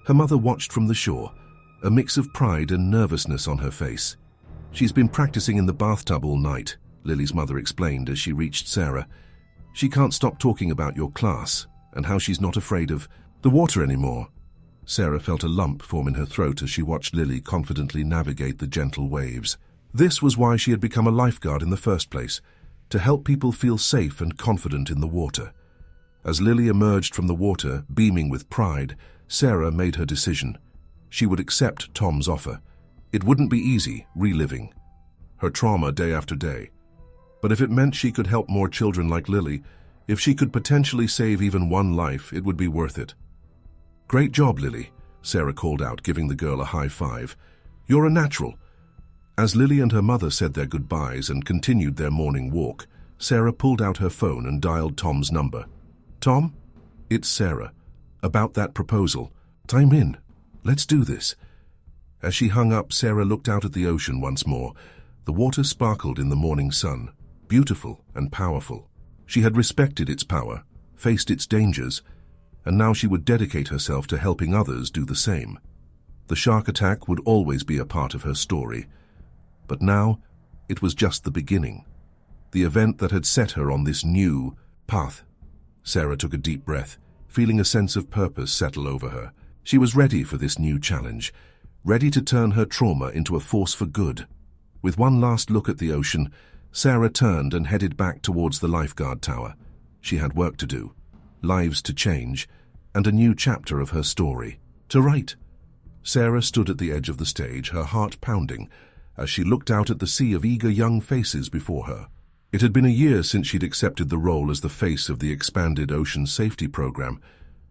Speaker 1: Her mother watched from the shore, a mix of pride and nervousness on her face. She's been practicing in the bathtub all night, Lily's mother explained as she reached Sarah. She can't stop talking about your class and how she's not afraid of the water anymore. Sarah felt a lump form in her throat as she watched Lily confidently navigate the gentle waves. This was why she had become a lifeguard in the first place, to help people feel safe and confident in the water. As Lily emerged from the water, beaming with pride, Sarah made her decision. She would accept Tom's offer. It wouldn't be easy, reliving her trauma day after day. But if it meant she could help more children like Lily, if she could potentially save even one life, it would be worth it. Great job, Lily, Sarah called out, giving the girl a high five. You're a natural. As Lily and her mother said their goodbyes and continued their morning walk, Sarah pulled out her phone and dialed Tom's number. "Tom? It's Sarah. About that proposal. I'm in. Let's do this." As she hung up, Sarah looked out at the ocean once more. The water sparkled in the morning sun, beautiful and powerful. She had respected its power, faced its dangers, and now she would dedicate herself to helping others do the same. The shark attack would always be a part of her story, but now it was just the beginning, the event that had set her on this new path. Sarah took a deep breath, feeling a sense of purpose settle over her. She was ready for this new challenge, ready to turn her trauma into a force for good. With one last look at the ocean, Sarah turned and headed back towards the Lifeguard tower. She had work to do, lives to change, and a new chapter of her story to write. Sarah stood at the edge of the stage, her heart pounding, as she looked out at the sea of eager young faces before her. It had been a year since she'd accepted the role as the face of the expanded ocean safety program,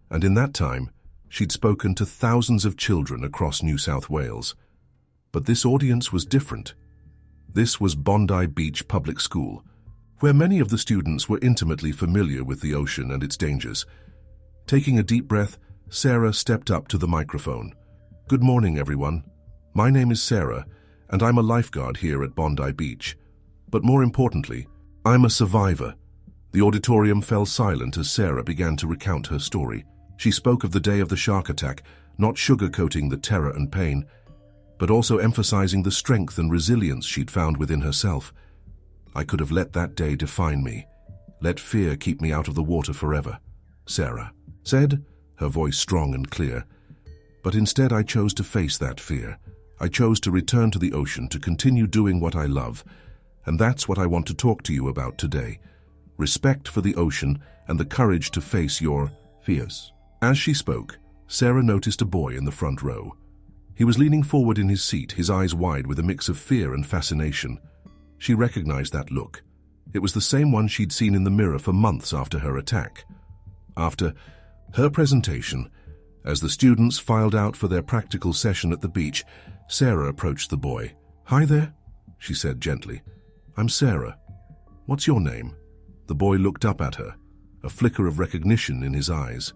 Speaker 1: and in that time, she'd spoken to thousands of children across New South Wales. But this audience was different. This was Bondi Beach Public School, where many of the students were intimately familiar with the ocean and its dangers. Taking a deep breath, Sarah stepped up to the microphone. "Good morning, everyone. My name is Sarah, and I'm a lifeguard here at Bondi Beach. But more importantly, I'm a survivor." The auditorium fell silent as Sarah began to recount her story. She spoke of the day of the shark attack, not sugarcoating the terror and pain, but also emphasizing the strength and resilience she'd found within herself. "I could have let that day define me, let fear keep me out of the water forever," Sarah said, her voice strong and clear. "But instead I chose to face that fear. I chose to return to the ocean to continue doing what I love. And that's what I want to talk to you about today. Respect for the ocean and the courage to face your fears." As she spoke, Sarah noticed a boy in the front row. He was leaning forward in his seat, his eyes wide with a mix of fear and fascination. She recognized that look. It was the same one she'd seen in the mirror for months after her attack. After her presentation, as the students filed out for their practical session at the beach, Sarah approached the boy. "Hi there," she said gently. "I'm Sarah. What's your name?" The boy looked up at her, a flicker of recognition in his eyes.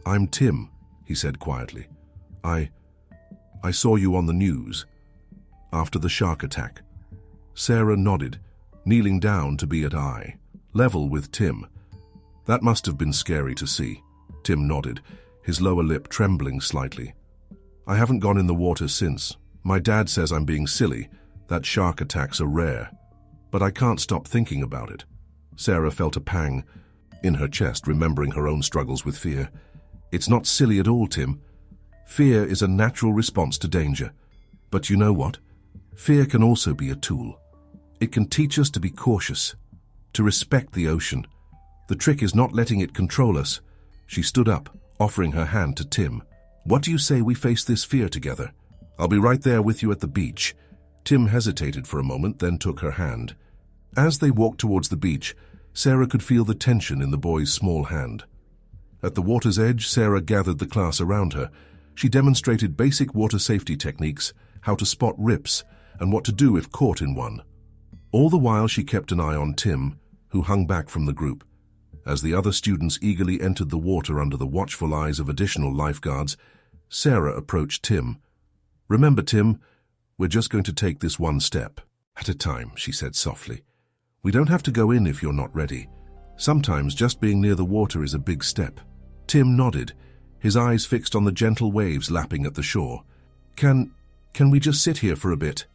Speaker 1: "I'm Tim," he said quietly. I saw you on the news after the shark attack." Sarah nodded, kneeling down to be at eye level with Tim. "That must have been scary to see." Tim nodded, his lower lip trembling slightly. "I haven't gone in the water since. My dad says I'm being silly, that shark attacks are rare. But I can't stop thinking about it." Sarah felt a pang in her chest, remembering her own struggles with fear. "It's not silly at all, Tim. Fear is a natural response to danger. But you know what? Fear can also be a tool. It can teach us to be cautious, to respect the ocean. The trick is not letting it control us." She stood up, offering her hand to Tim. "What do you say we face this fear together? I'll be right there with you at the beach." Tim hesitated for a moment, then took her hand. As they walked towards the beach, Sarah could feel the tension in the boy's small hand. At the water's edge, Sarah gathered the class around her. She demonstrated basic water safety techniques, how to spot rips, and what to do if caught in one. All the while she kept an eye on Tim, who hung back from the group. As the other students eagerly entered the water under the watchful eyes of additional lifeguards, Sarah approached Tim. "Remember, Tim, we're just going to take this one step at a time," she said softly. "We don't have to go in if you're not ready. Sometimes just being near the water is a big step." Tim nodded, his eyes fixed on the gentle waves lapping at the shore. Can we just sit here for a bit?"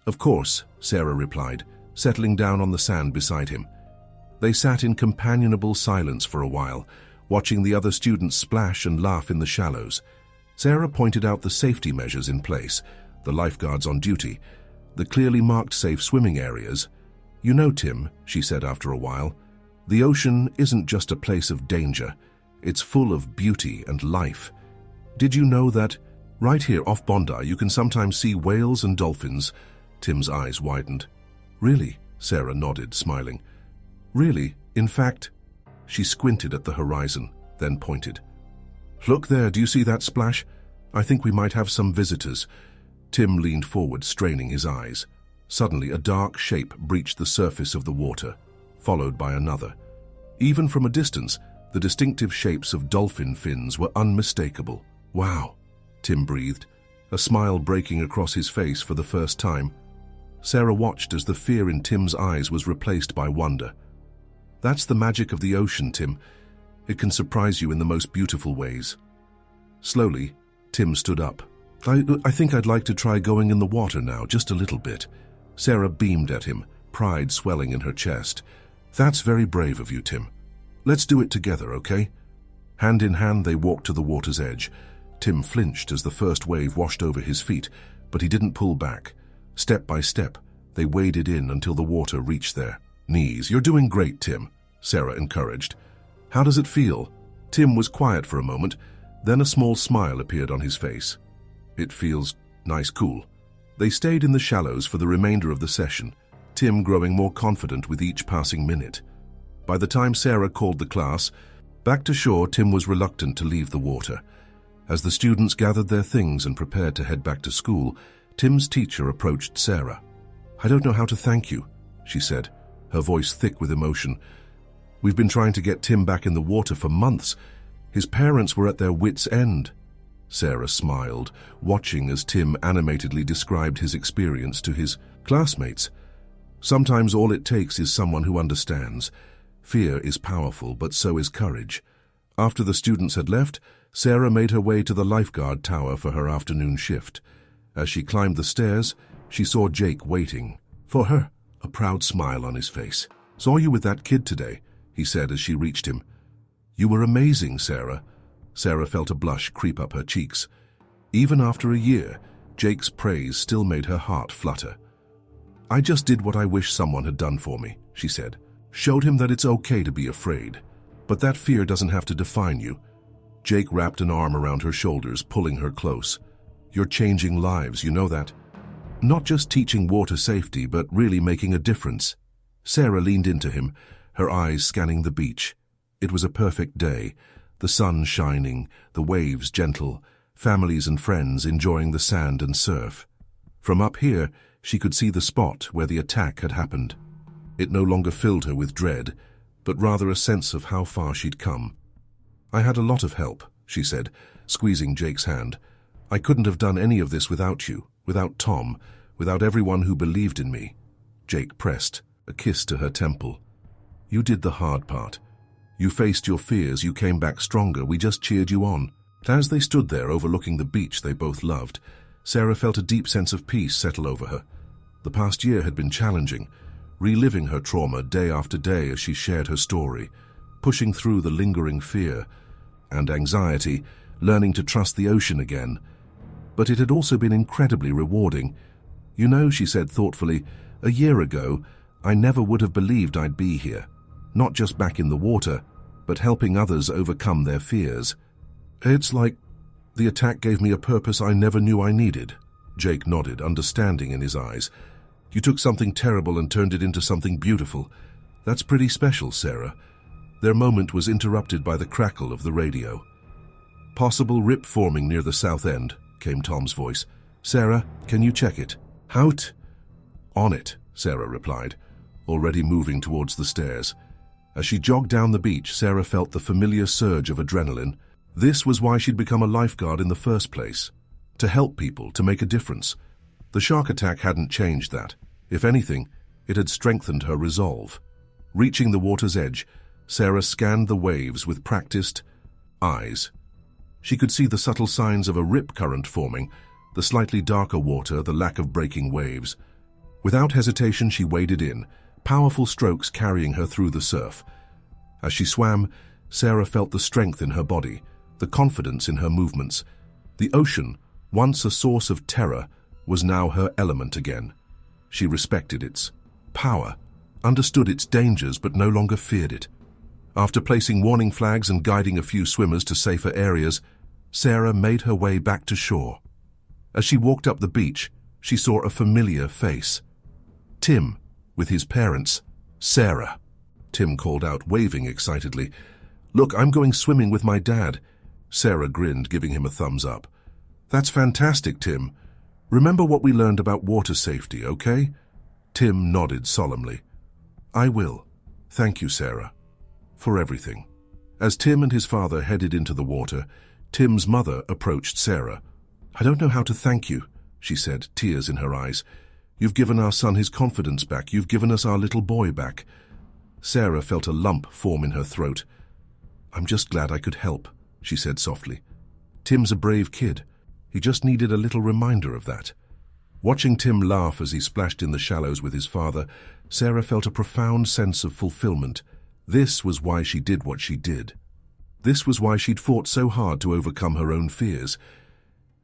Speaker 1: "Of course," Sarah replied, settling down on the sand beside him. They sat in companionable silence for a while, watching the other students splash and laugh in the shallows. Sarah pointed out the safety measures in place, the lifeguards on duty, the clearly marked safe swimming areas. "You know, Tim," she said after a while, "the ocean isn't just a place of danger. It's full of beauty and life. Did you know that right here off Bondi you can sometimes see whales and dolphins?" Tim's eyes widened. "Really?" Sarah nodded, smiling. "Really? In fact..." She squinted at the horizon, then pointed. "Look there, do you see that splash? I think we might have some visitors. Tim leaned forward, straining his eyes. Suddenly, a dark shape breached the surface of the water, followed by another. Even from a distance, the distinctive shapes of dolphin fins were unmistakable. "Wow," Tim breathed, a smile breaking across his face for the first time. Sarah watched as the fear in Tim's eyes was replaced by wonder. "That's the magic of the ocean, Tim. It can surprise you in the most beautiful ways." Slowly, Tim stood up. I think I'd like to try going in the water now, just a little bit." Sarah beamed at him, pride swelling in her chest. "That's very brave of you, Tim. Let's do it together, okay?" Hand in hand, they walked to the water's edge. Tim flinched as the first wave washed over his feet, but he didn't pull back. Step by step, they waded in until the water reached their knees. "You're doing great, Tim," Sarah encouraged. "How does it feel?" Tim was quiet for a moment, then a small smile appeared on his face. "It feels nice, cool." They stayed in the shallows for the remainder of the session, Tim growing more confident with each passing minute. By the time Sarah called the class back to shore, Tim was reluctant to leave the water. As the students gathered their things and prepared to head back to school, Tim's teacher approached Sarah. "I don't know how to thank you," she said, her voice thick with emotion. "We've been trying to get Tim back in the water for months. His parents were at their wits' end." Sarah smiled, watching as Tim animatedly described his experience to his classmates. "Sometimes all it takes is someone who understands. Fear is powerful, but so is courage." After the students had left, Sarah made her way to the Lifeguard tower for her afternoon shift. As she climbed the stairs, she saw Jake waiting for her, a proud smile on his face. "Saw you with that kid today," he said as she reached him. "You were amazing, Sarah." Sarah felt a blush creep up her cheeks. Even after a year, Jake's praise still made her heart flutter. "I just did what I wish someone had done for me," she said. "Showed him that it's okay to be afraid. But that fear doesn't have to define you." Jake wrapped an arm around her shoulders, pulling her close. "You're changing lives, you know that? Not just teaching water safety, but really making a difference." Sarah leaned into him, her eyes scanning the beach. It was a perfect day, the sun shining, the waves gentle, families and friends enjoying the sand and surf. From up here, she could see the spot where the attack had happened. It no longer filled her with dread, but rather a sense of how far she'd come. "I had a lot of help," she said, squeezing Jake's hand. "I couldn't have done any of this without you, without Tom, without everyone who believed in me." Jake pressed, a kiss to her temple. "You did the hard part. You faced your fears, you came back stronger, we just cheered you on." As they stood there overlooking the beach they both loved, Sarah felt a deep sense of peace settle over her. The past year had been challenging, reliving her trauma day after day as she shared her story, pushing through the lingering fear and anxiety, learning to trust the ocean again. But it had also been incredibly rewarding. "You know," she said thoughtfully, "a year ago, I never would have believed I'd be here. Not just back in the water, but helping others overcome their fears. It's like the attack gave me a purpose I never knew I needed." Jake nodded, understanding in his eyes. "You took something terrible and turned it into something beautiful. That's pretty special, Sarah." Their moment was interrupted by the crackle of the radio. "Possible rip forming near the south end," came Tom's voice. "Sarah, can you check it?" "Out." "On it," Sarah replied, already moving towards the stairs. As she jogged down the beach, Sarah felt the familiar surge of adrenaline. This was why she'd become a lifeguard in the first place. To help people, to make a difference. The shark attack hadn't changed that. If anything, it had strengthened her resolve. Reaching the water's edge, Sarah scanned the waves with practiced eyes. She could see the subtle signs of a rip current forming, the slightly darker water, the lack of breaking waves. Without hesitation, she waded in, powerful strokes carrying her through the surf. As she swam, Sarah felt the strength in her body, the confidence in her movements. The ocean, once a source of terror, was now her element again. She respected its power, understood its dangers, but no longer feared it. After placing warning flags and guiding a few swimmers to safer areas, Sarah made her way back to shore. As she walked up the beach, she saw a familiar face. Tim, with his parents. "Sarah," Tim called out, waving excitedly. "Look, I'm going swimming with my dad." Sarah grinned, giving him a thumbs up. "That's fantastic, Tim. Remember what we learned about water safety, okay? Tim nodded solemnly. I will. Thank you, Sarah, for everything. As Tim and his father headed into the water, Tim's mother approached Sarah. I don't know how to thank you, she said, tears in her eyes. You've given our son his confidence back. You've given us our little boy back. Sarah felt a lump form in her throat. I'm just glad I could help, she said softly. Tim's a brave kid. He just needed a little reminder of that. Watching Tim laugh as he splashed in the shallows with his father, Sarah felt a profound sense of fulfillment. This was why she did what she did. This was why she'd fought so hard to overcome her own fears.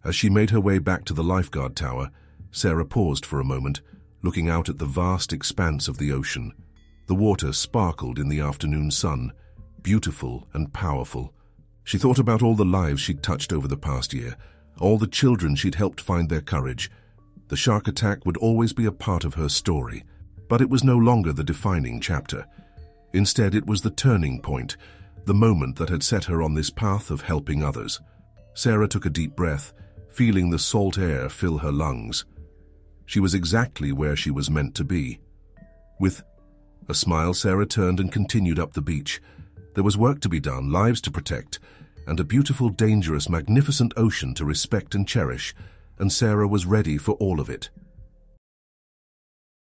Speaker 1: As she made her way back to the Lifeguard tower, Sarah paused for a moment, looking out at the vast expanse of the ocean. The water sparkled in the afternoon sun, beautiful and powerful. She thought about all the lives she'd touched over the past year, all the children she'd helped find their courage. The shark attack would always be a part of her story, but it was no longer the defining chapter. Instead, it was the turning point, the moment that had set her on this path of helping others. Sarah took a deep breath, feeling the salt air fill her lungs. She was exactly where she was meant to be. With a smile, Sarah turned and continued up the beach. There was work to be done, lives to protect, and a beautiful, dangerous, magnificent ocean to respect and cherish, and Sarah was ready for all of it.